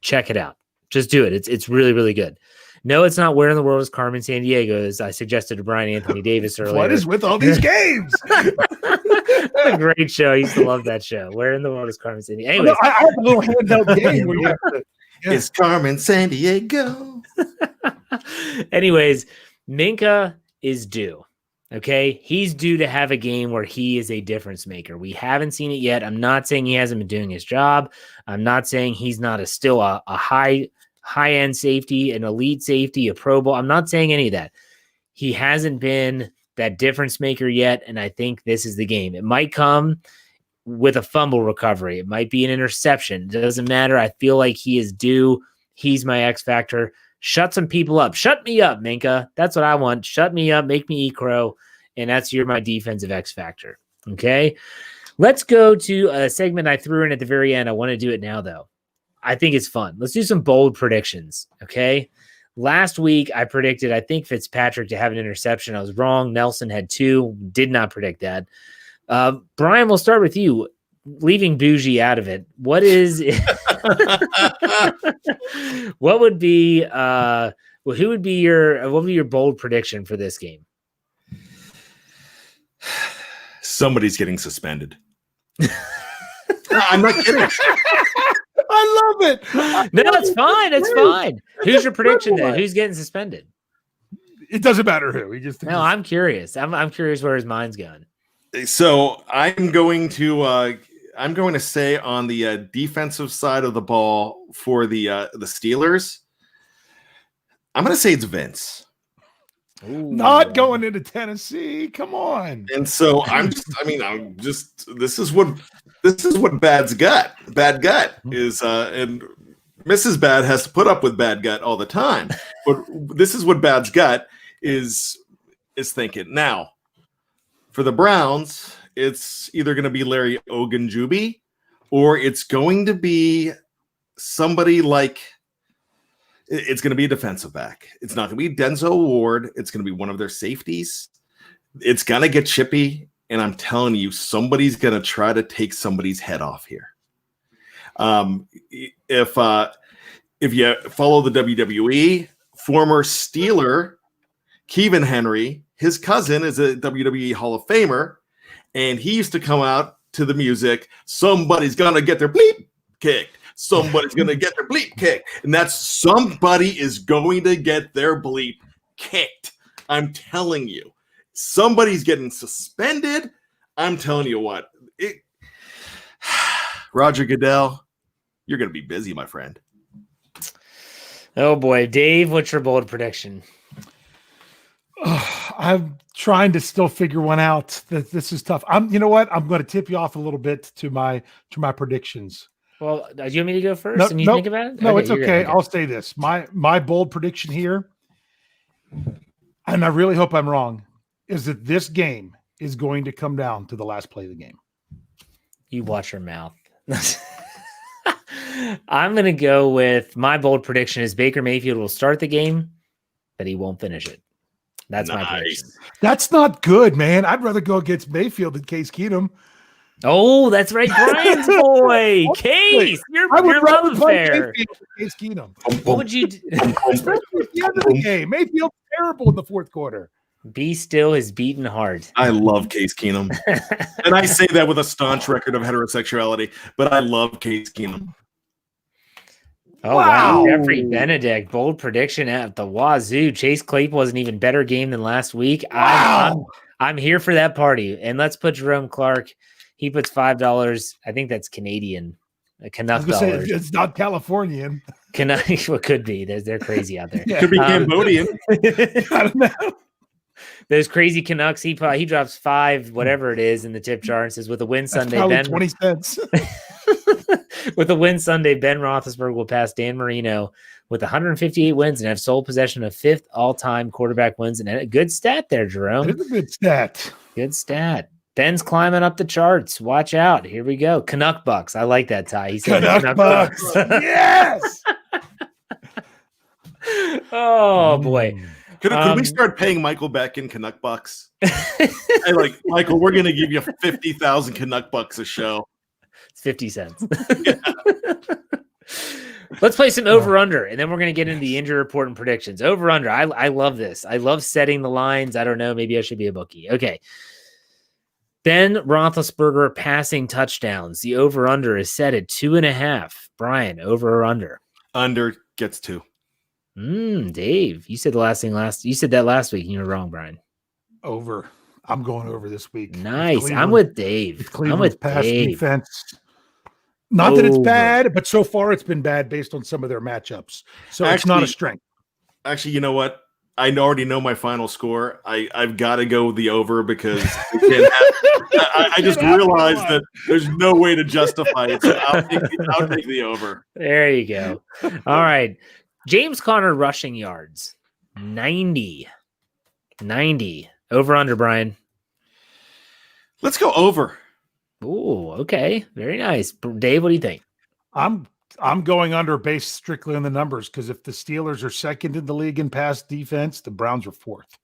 Check it out. Just do it. It's really, really good. No, it's not Where in the World is Carmen Sandiego, as I suggested to Brian Anthony Davis earlier. What is with all these games? What a great show. I used to love that show. Where in the World is Carmen Sandiego? Anyways, I have a little handheld game where you have to. Yeah. It's Carmen Sandiego. Anyways, Minka is due. Okay. He's due to have a game where he is a difference maker. We haven't seen it yet. I'm not saying he hasn't been doing his job. I'm not saying he's not still a high-end safety, an elite safety, a Pro Bowl. I'm not saying any of that. He hasn't been that difference maker yet, and I think this is the game. It might come with a fumble recovery. It might be an interception. It doesn't matter. I feel like he is due. He's my X factor. Shut some people up. Shut me up, Minka. That's what I want. Shut me up. Make me eat crow. And you're my defensive X factor. Okay. Let's go to a segment I threw in at the very end. I want to do it now, though. I think it's fun. Let's do some bold predictions. Okay. Last week, I predicted, I think, Fitzpatrick to have an interception. I was wrong. Nelson had 2. Did not predict that. Brian, we'll start with you. Leaving Bougie out of it, what is what would be what would be your bold prediction for this game? Somebody's getting suspended. I'm not kidding. I love it. No, it's fine. It's fine. Who's your prediction then? Who's getting suspended? It doesn't matter who. I'm curious. I'm curious where his mind's going. So I'm going to say on the defensive side of the ball for the Steelers, I'm going to say it's Vince. Ooh. Not going into Tennessee. Come on. And so this is what Bad gut is, and Mrs. Bad has to put up with bad gut all the time. But this is what Bad's gut is thinking. Now, for the Browns, it's either going to be Larry Ogunjubi or it's going to be somebody like it's going to be a defensive back. It's not going to be Denzel Ward. It's going to be one of their safeties. It's going to get chippy. And I'm telling you, somebody's going to try to take somebody's head off here. If you follow the WWE, former Steeler Kevin Henry, his cousin is a WWE Hall of Famer, and he used to come out to the music, somebody's going to get their bleep kicked. Somebody's going to get their bleep kicked. And that's somebody is going to get their bleep kicked. I'm telling you. Somebody's getting suspended. I'm telling you what. Roger Goodell, you're going to be busy, my friend. Oh, boy. Dave, what's your bold prediction? I'm trying to still figure one out. This is tough. You know what? I'm going to tip you off a little bit to my predictions. Well, do you want me to go first and you think about it? No, it's okay. I'll say this. My bold prediction here, and I really hope I'm wrong, is that this game is going to come down to the last play of the game. You watch your mouth. I'm going to go with my bold prediction is Baker Mayfield will start the game, but he won't finish it. That's my prediction. That's not good, man. I'd rather go against Mayfield than Case Keenum. Oh, that's right. Brian's boy. Case, you're love affair. Case Keenum. What would you do? Especially at the end of the game. Mayfield's terrible in the fourth quarter. Be still his beating heart. I love Case Keenum. And I say that with a staunch record of heterosexuality, but I love Case Keenum. Oh, wow. Jeffrey Benedict, bold prediction at the wazoo. Chase Claypool was an even better game than last week. Wow. I'm here for that party. And let's put Jerome Clark. He puts $5. I think that's Canadian. Canuck dollars. It's not Californian. Canuck, well, could be. They're crazy out there. Yeah. Could be Cambodian. I don't know. Those crazy Canucks. He drops $5, whatever it is, in the tip jar and says, "With a win Sunday, Ben 20 cents." With a win Sunday, Ben Roethlisberger will pass Dan Marino with 158 wins and have sole possession of 5th all-time quarterback wins. And a good stat there, Jerome. That is a good stat. Good stat. Ben's climbing up the charts. Watch out. Here we go. Canuck Bucks. I like that, Ty. He said Canuck Bucks. Yes. Oh, boy. Could we start paying Michael back in Canuck bucks? Hey, like, Michael, we're going to give you 50,000 Canuck bucks a show. It's 50 cents. Let's play some over-under, and then we're going to get into the injury report and predictions. Over-under. I love this. I love setting the lines. I don't know. Maybe I should be a bookie. Okay. Ben Roethlisberger passing touchdowns. The over-under is set at 2.5. Bryan, over or under? Under gets 2. Dave, you said you said that last week, and you were wrong, Bryan. Over. I'm going over this week. Nice. I'm with Dave. I'm with pass defense. Not that it's bad, but so far it's been bad based on some of their matchups. So it's not a strength. Actually, you know what? I already know my final score. I've got to go the over because I just realized that there's no way to justify it. So I'll take the over. There you go. All right. James Conner rushing yards. 90. Over under, Bryan. Let's go over. Oh, okay. Very nice. Dave, what do you think? I'm going under based strictly on the numbers because if the Steelers are second in the league in pass defense, the Browns are fourth.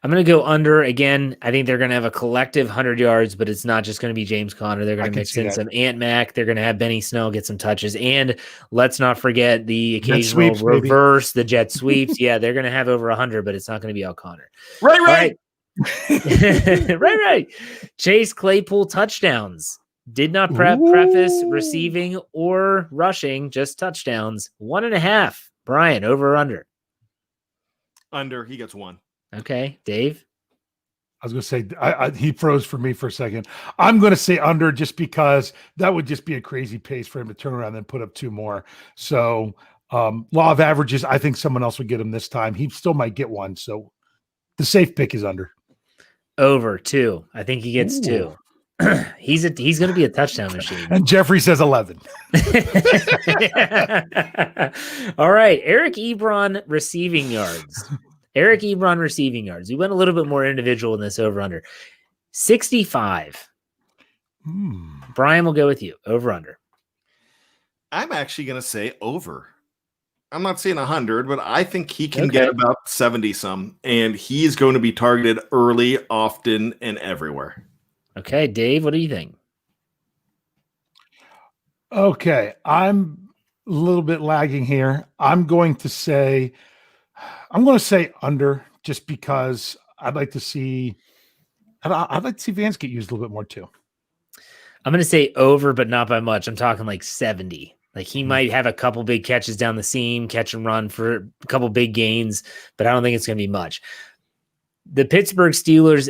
I'm going to go under again. I think they're going to have a collective 100 yards, but it's not just going to be James Conner. They're going to mix in some Ant Mac. They're going to have Benny Snell get some touches. And let's not forget the occasional reverse, the jet sweeps. Yeah, they're going to have over 100, but it's not going to be all Conner. Right. right. Chase Claypool touchdowns. Did not preface receiving or rushing, just touchdowns. 1.5. Bryan, over or under? Under. He gets 1. Okay. Dave? I was going to say, he froze for me for a second. I'm going to say under just because that would just be a crazy pace for him to turn around and put up 2 more. So law of averages, I think someone else would get him this time. He still might get 1. So the safe pick is under. Over 2. I think he gets 2. He's going to be a touchdown machine. And Jeffrey says 11. All right. Eric Ebron receiving yards. We went a little bit more individual in this over under. 65. Bryan will go with you. Over under. I'm actually going to say over. I'm not saying 100, but I think he can get about 70 some, and he's going to be targeted early, often, and everywhere. Okay, Dave, what do you think? Okay, I'm a little bit lagging here. I'm going to say under just because I'd like to see Vance get used a little bit more too. I'm going to say over, but not by much. I'm talking like 70. Like he might have a couple big catches down the seam, catch and run for a couple big gains, but I don't think it's going to be much. The Pittsburgh Steelers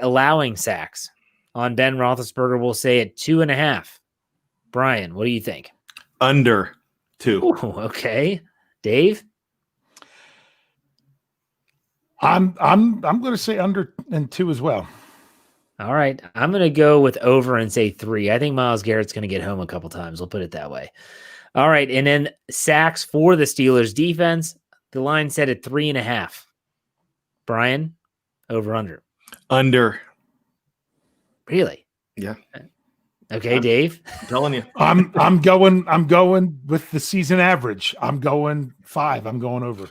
allowing sacks on Ben Roethlisberger, we'll say at 2.5. Bryan, what do you think? Under 2. Ooh, okay. Dave? I'm going to say under and 2 as well. All right. I'm going to go with over and say 3. I think Myles Garrett's going to get home a couple times. We'll put it that way. All right. And then sacks for the Steelers defense. The line set at 3.5. Bryan, over under. Under. Really? Yeah. Okay, Dave. I'm telling you. I'm going with the season average. I'm going 5. I'm going over.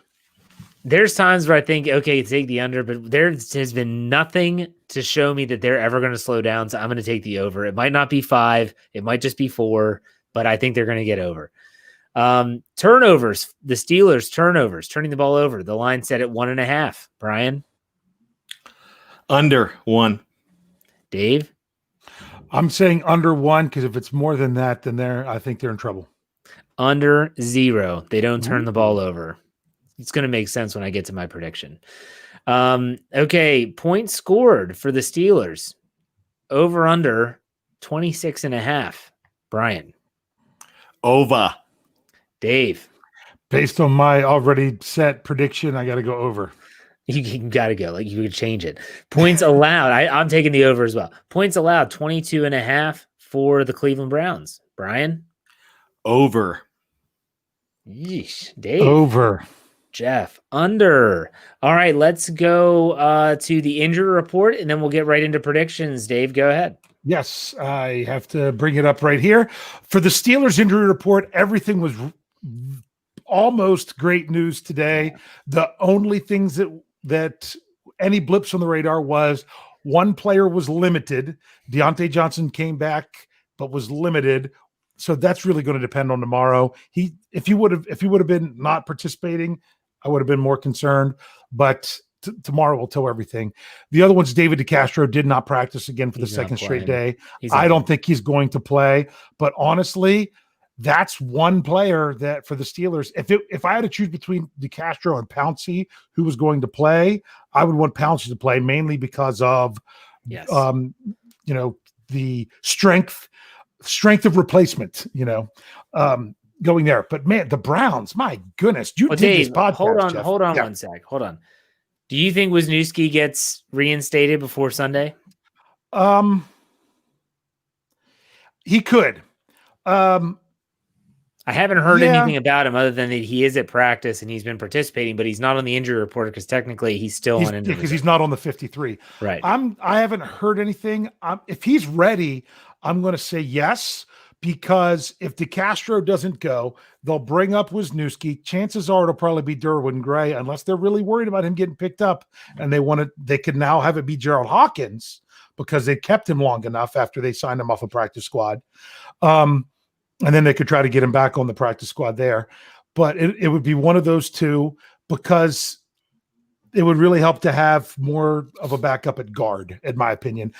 There's times where I think, okay, take the under, but there has been nothing to show me that they're ever going to slow down. So I'm going to take the over. It might not be 5. It might just be 4, but I think they're going to get over. Turnovers, the Steelers turnovers, turning the ball over. The line set at 1.5. Bryan? Under 1. Dave? I'm saying under 1 because if it's more than that, then I think they're in trouble. Under 0. They don't turn the ball over. It's going to make sense when I get to my prediction. Okay, points scored for the Steelers. Over under 26.5. Bryan? Over. Dave? Based on my already set prediction, I got to go over. You got to go. Like you could change it. Points allowed. I'm taking the over as well. Points allowed 22.5 for the Cleveland Browns. Bryan? Over. Yeesh. Dave? Over. Jeff? Under. All right, let's go to the injury report, and then we'll get right into predictions. Dave, go ahead. Yes, I have to bring it up right here. For the Steelers injury report, everything was almost great news today. The only things that any blips on the radar was one player was limited. Deontay Johnson came back, but was limited. So that's really going to depend on tomorrow. If he would have been not participating, I would have been more concerned, but tomorrow will tell everything. The other one's David DeCastro did not practice again for the second straight day. I don't think he's going to play, but honestly, that's one player that for the Steelers, if I had to choose between DeCastro and Pouncey, who was going to play, I would want Pouncey to play mainly because of, the strength of replacement, going there. But man, the Browns, my goodness, you did Dave, this podcast. Hold on 1 sec. Hold on. Do you think Wisniewski gets reinstated before Sunday? He could. I haven't heard anything about him other than that he is at practice and he's been participating, but he's not on the injury report because technically he's still on injury because he's not on the 53. Right. I haven't heard anything. If he's ready, I'm going to say yes, because if DeCastro doesn't go, they'll bring up Wisniewski. Chances are it'll probably be Derwin Gray, unless they're really worried about him getting picked up and they could now have it be Gerald Hawkins because they kept him long enough after they signed him off a practice squad. And then they could try to get him back on the practice squad there. But it would be one of those two, because it would really help to have more of a backup at guard, in my opinion.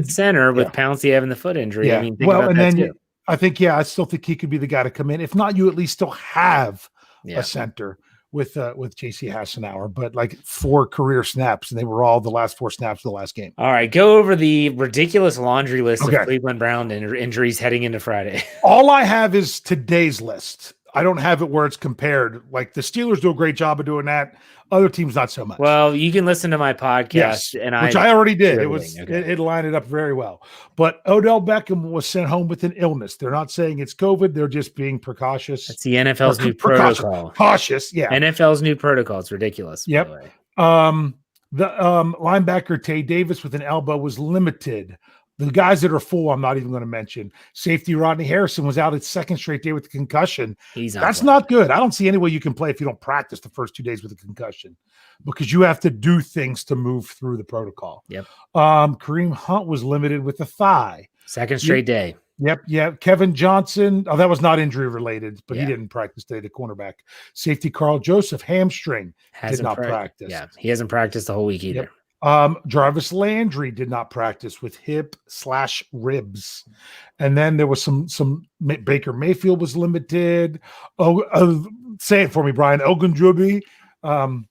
Center with Pouncey having the foot injury. Yeah. I mean, I still think he could be the guy to come in. If not, you at least still have a center with JC Hassenauer, but like 4 career snaps, and they were all the last 4 snaps of the last game. All right, go over the ridiculous laundry list of Cleveland Brown injuries heading into Friday. All I have is today's list. I don't have it where it's compared. Like the Steelers do a great job of doing that. Other teams, not so much. Well, you can listen to my podcast, which I already did. It lined it up very well. But Odell Beckham was sent home with an illness. They're not saying it's COVID. They're just being precautious. It's the NFL's new protocol. Cautious, yeah. NFL's new protocol. It's ridiculous. Yep. The linebacker Tay Davis with an elbow was limited. The guys that are full, I'm not even going to mention. Safety Rodney Harrison was out its second straight day with a concussion. That's not good. I don't see any way you can play if you don't practice the first 2 days with a concussion, because you have to do things to move through the protocol. Yep. Kareem Hunt was limited with a thigh. Second straight day. Yep. Kevin Johnson. Oh, that was not injury related, but he didn't practice today, the cornerback. Safety Carl Joseph, hamstring, did not practice. Yeah, he hasn't practiced the whole week either. Yep. Jarvis Landry did not practice with hip/ribs. And then there was some Baker Mayfield was limited. Say it for me, Brian. Ogunjubi. Ogunjubi.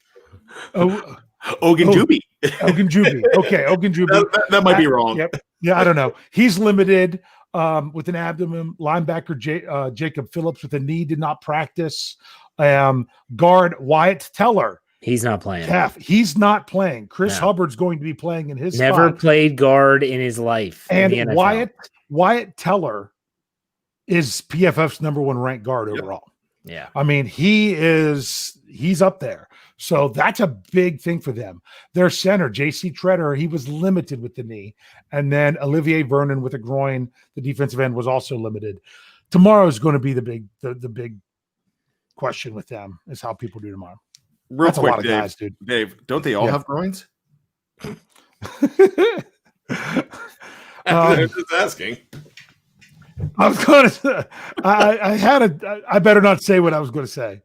Ogunjubi. Okay, Ogunjubi. That might be wrong. Yep. Yeah, I don't know. He's limited with an abdomen. Linebacker Jacob Phillips with a knee did not practice. Guard Wyatt Teller. He's not playing. He's not playing. Chris Hubbard's going to be playing in his Never spot. Played guard in his life. And in the NFL. Wyatt Teller is PFF's number 1 ranked guard overall. Yeah. I mean, he's up there. So that's a big thing for them. Their center, JC Treader, he was limited with the knee. And then Olivier Vernon with a groin, the defensive end, was also limited. Tomorrow is going to be the big question with them, is how people do tomorrow. That's quick, a lot of guys, dude. Dave, don't they all have groins? I'm just asking. I was going to. I better not say what I was going to say.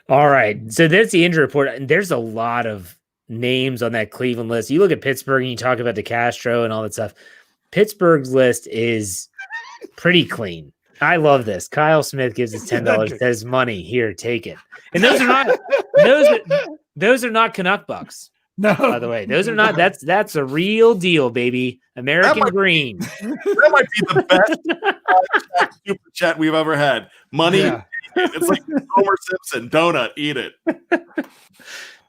All right. So that's the injury report. And there's a lot of names on that Cleveland list. You look at Pittsburgh and you talk about DeCastro and all that stuff. Pittsburgh's list is pretty clean. I love this. Kyle Smith gives us $10. Says, "Money here, take it." And those are not Canuck bucks. No, by the way, those are not. That's a real deal, baby. American green. That might be the best super chat we've ever had. Money. Yeah. It's like Homer Simpson donut. Eat it.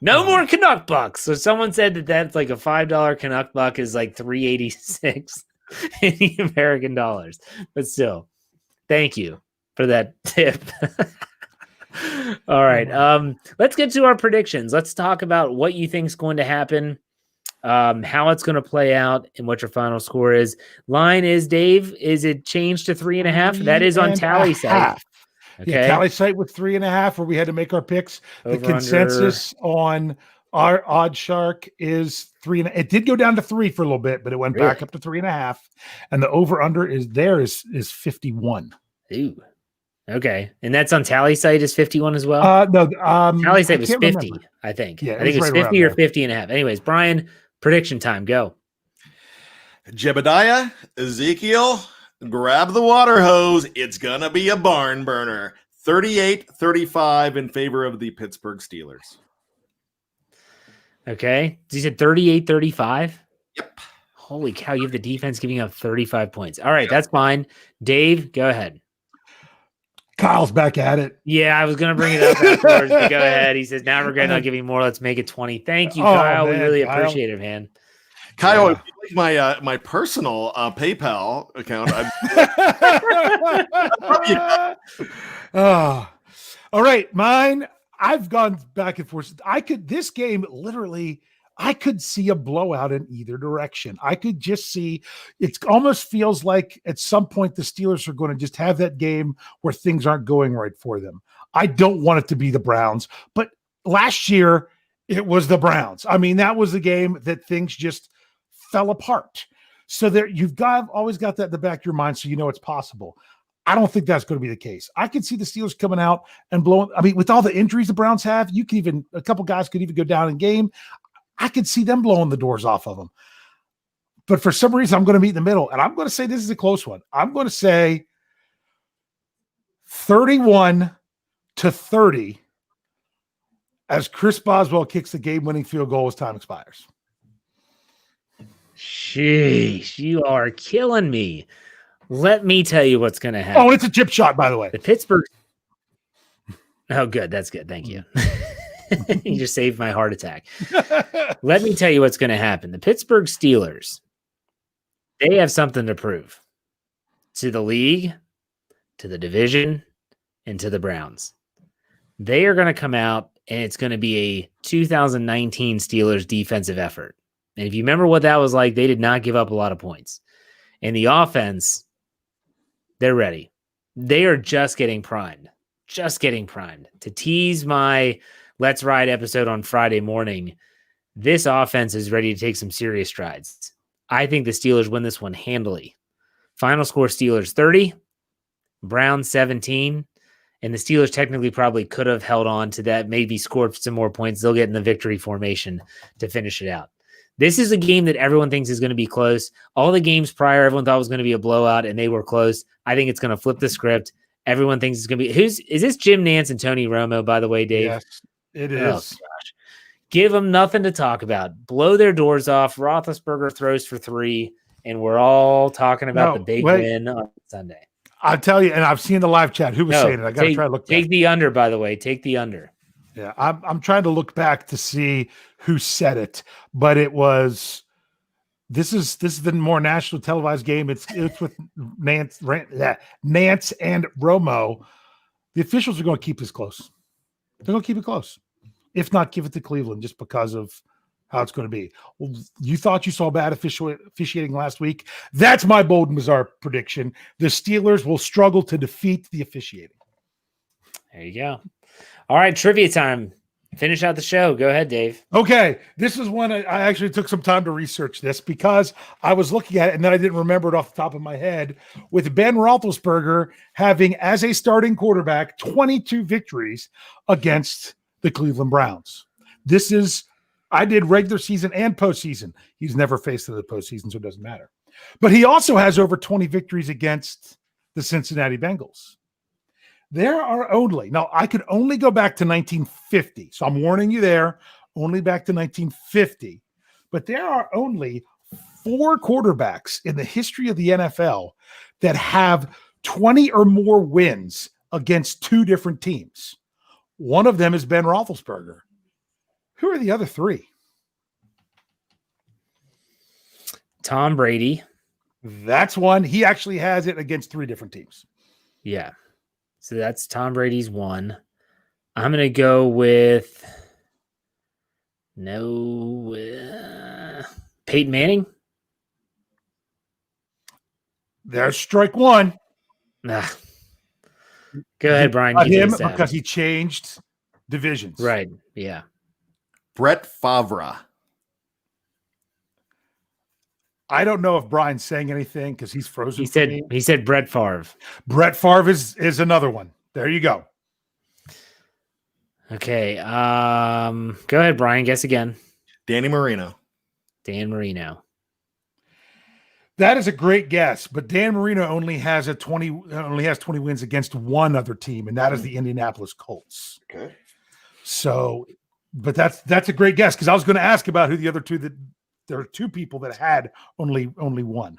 No more Canuck bucks. So someone said that's like a $5 Canuck buck is like $3.86 in the American dollars, but still. Thank you for that tip. All right. Let's get to our predictions. Let's talk about what you think is going to happen, how it's going to play out, and what your final score is. Line is, Dave, is it changed to 3.5? That is on tally side. Okay. Yeah, Tally site with 3.5, where we had to make our picks. Over, The consensus on our odd shark is 3. It did go down to 3 for a little bit, but it went back Really? up to 3.5. And the over under is 51. Ooh. Okay. And that's on Tally site is 51 as well? No, Tally I site was can't 50, remember. I think. Yeah, I think it was right around 50 or there. 50 and a half. Anyways, Bryan, prediction time. Go. Jebediah, Ezekiel, grab the water hose. It's going to be a barn burner. 38-35 in favor of the Pittsburgh Steelers. Okay. You said 38-35? Yep. Holy cow, you have the defense giving up 35 points. All right, that's fine. Dave, go ahead. Kyle's back at it. Yeah, I was going to bring it up afterwards, but go ahead. He says, now regret not giving more. Let's make it 20. Thank you, Kyle. We really appreciate it, man. Kyle, if you like my personal PayPal account, all right, mine. I've gone back and forth. This game literally, I could see a blowout in either direction. I could just see, it almost feels like at some point the Steelers are going to just have that game where things aren't going right for them. I don't want it to be the Browns, but last year it was the Browns. I mean, that was the game that things just fell apart. So there, always got that in the back of your mind, so you know it's possible. I don't think that's going to be the case. I can see the Steelers coming out and blowing. I mean, with all the injuries the Browns have, a couple guys could even go down in game. I could see them blowing the doors off of them. But for some reason, I'm going to meet in the middle, and I'm going to say this is a close one. I'm going to say 31-30 as Chris Boswell kicks the game-winning field goal as time expires. Sheesh, you are killing me. Let me tell you what's going to happen. Oh, it's a chip shot, by the way. The Pittsburgh. Oh, good. That's good. Thank you. You just saved my heart attack. Let me tell you what's going to happen. The Pittsburgh Steelers, they have something to prove to the league, to the division, and to the Browns. They are going to come out, and it's going to be a 2019 Steelers defensive effort. And if you remember what that was like, they did not give up a lot of points. And the offense, they're ready. They are just getting primed. To tease my Let's Ride episode on Friday morning, this offense is ready to take some serious strides. I think the Steelers win this one handily. Final score, Steelers 30, Browns 17, and the Steelers technically probably could have held on to that, maybe scored some more points. They'll get in the victory formation to finish it out. This is a game that everyone thinks is going to be close. All the games prior, everyone thought was going to be a blowout, and they were close. I think it's going to flip the script. Everyone thinks it's going to be. Is this Jim Nance and Tony Romo, by the way, Dave? Yes, it is. Oh, gosh. Give them nothing to talk about. Blow their doors off. Roethlisberger throws for 3, and we're all talking about the big win on Sunday. I'll tell you, and I've seen the live chat. Who was saying it? I got to try to look back. Take the under, by the way. Take the under. Yeah, I'm trying to look back to see who said it, but it was. This is the more national televised game. It's with Nance and Romo. The officials are going to keep this close. They're going to keep it close, if not give it to Cleveland, just because of how it's going to be. Well, you thought you saw bad officiating last week. That's my bold and bizarre prediction. The Steelers will struggle to defeat the officiating. There you go. All right, trivia time. Finish out the show. Go ahead, Dave. Okay. This is one I actually took some time to research this because I was looking at it and then I didn't remember it off the top of my head. With Ben Roethlisberger having, as a starting quarterback, 22 victories against the Cleveland Browns. I did regular season and postseason. He's never faced the postseason, so it doesn't matter. But he also has over 20 victories against the Cincinnati Bengals. There are I could only go back to 1950. So I'm warning you there, only back to 1950. But there are only 4 quarterbacks in the history of the NFL that have 20 or more wins against 2 different teams. One of them is Ben Roethlisberger. Who are the other 3? Tom Brady. That's one. He actually has it against 3 different teams. Yeah. So that's Tom Brady's 1. I'm going to go with Peyton Manning. There's strike 1. Nah. Go ahead, Brian. Not You him did that. because he changed divisions. Right. Yeah. Brett Favre. I don't know if Brian's saying anything because he's frozen. He said Brett Favre. Brett Favre is another one. There you go. Okay. Go ahead, Brian. Guess again. Danny Marino. Dan Marino. That is a great guess, but Dan Marino only has 20 wins against one other team, and that is the Indianapolis Colts. Okay. So, but that's a great guess because I was going to ask about who the other two that there are two people that had only one.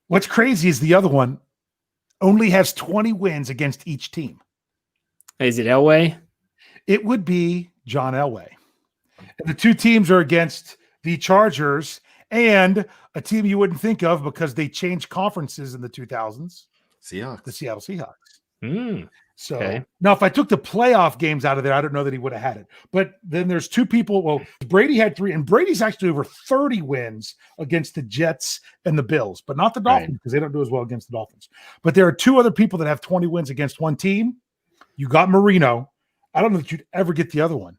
What's crazy is the other one only has 20 wins against each team. Is it Elway? It would be John Elway. And the two teams are against the Chargers and a team you wouldn't think of because they changed conferences in the 2000s. Seahawks. The Seattle Seahawks. So Okay. now if I took the playoff games out of there, I don't know that he would have had it. But then there's two people. Well, Brady had 3, and Brady's actually over 30 wins against the Jets and the Bills, but not the Dolphins because they don't do as well against the Dolphins. But there are two other people that have 20 wins against one team. You got Marino. I don't know that you'd ever get the other one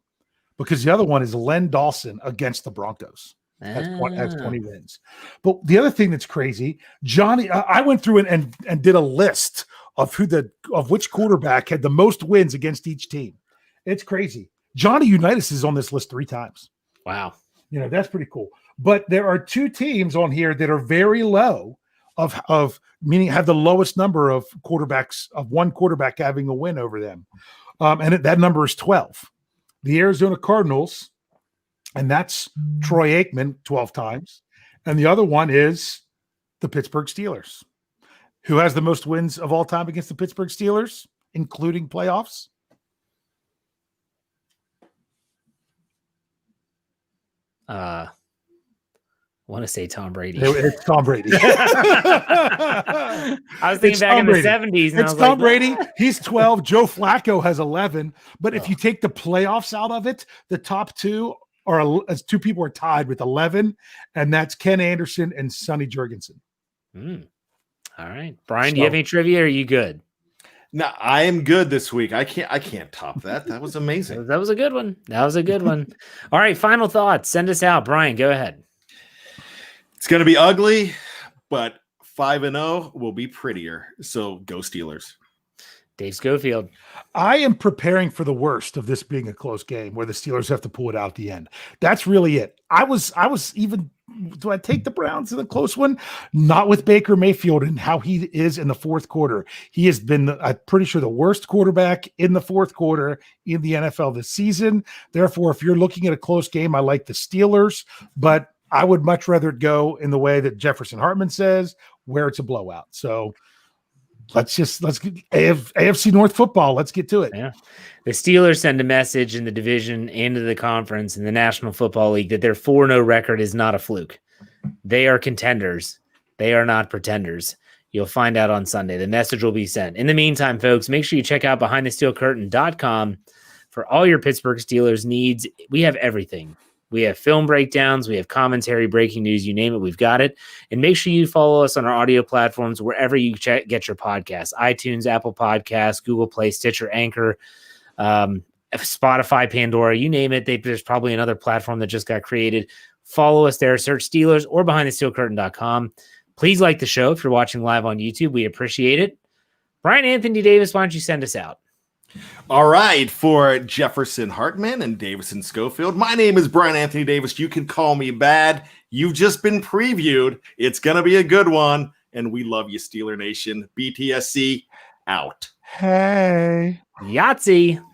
because the other one is Len Dawson against the Broncos. Has 20 wins. But the other thing that's crazy, Johnny, I went through and did a list of which quarterback had the most wins against each team. It's crazy. Johnny Unitas is on this list 3 times. Wow. That's pretty cool. But there are 2 teams on here that are very low of meaning have the lowest number of quarterbacks of one quarterback having a win over them. And that number is 12. The Arizona Cardinals, and that's Troy Aikman 12 times. And the other one is the Pittsburgh Steelers. Who has the most wins of all time against the Pittsburgh Steelers, including playoffs? I want to say Tom Brady. It's Tom Brady. I was thinking back in the 70s. And It's Tom Brady. He's 12. Joe Flacco has 11. But if you take the playoffs out of it, the top 2 are as 2 people are tied with 11, and that's Ken Anderson and Sonny Jurgensen. All right, Brian, do you have any trivia? Or are you good? No, I am good this week. I can't top that. That was amazing. That was a good one. All right, final thoughts. Send us out, Brian. Go ahead. It's going to be ugly, but 5-0 will be prettier. So go Steelers. Dave Schofield. I am preparing for the worst of this being a close game where the Steelers have to pull it out at the end. That's really it. I was even, do I take the Browns in a close one? Not with Baker Mayfield and how he is in the fourth quarter. He has been, I'm pretty sure, the worst quarterback in the fourth quarter in the NFL this season. Therefore, if you're looking at a close game, I like the Steelers, but I would much rather it go in the way that Jefferson Hartman says, where it's a blowout. So let's get AFC North football. Let's get to it. Yeah. The Steelers send a message in the division and to the conference in the National Football League that their 4-0 record is not a fluke. They are contenders. They are not pretenders. You'll find out on Sunday. The message will be sent. In the meantime, folks, make sure you check out BehindTheSteelCurtain.com for all your Pittsburgh Steelers needs. We have everything. We have film breakdowns. We have commentary, breaking news, you name it, we've got it. And make sure you follow us on our audio platforms wherever you get your podcasts, iTunes, Apple Podcasts, Google Play, Stitcher, Anchor, Spotify, Pandora, you name it. There's probably another platform that just got created. Follow us there. Search Steelers or BehindTheSteelCurtain.com. Please like the show if you're watching live on YouTube. We appreciate it. Brian Anthony Davis, why don't you send us out? All right, for Jefferson Hartman and Davison Schofield, my name is Bryan Anthony Davis. You can call me bad. You've just been previewed. It's going to be a good one, and we love you, Steeler Nation. BTSC out. Hey. Yahtzee.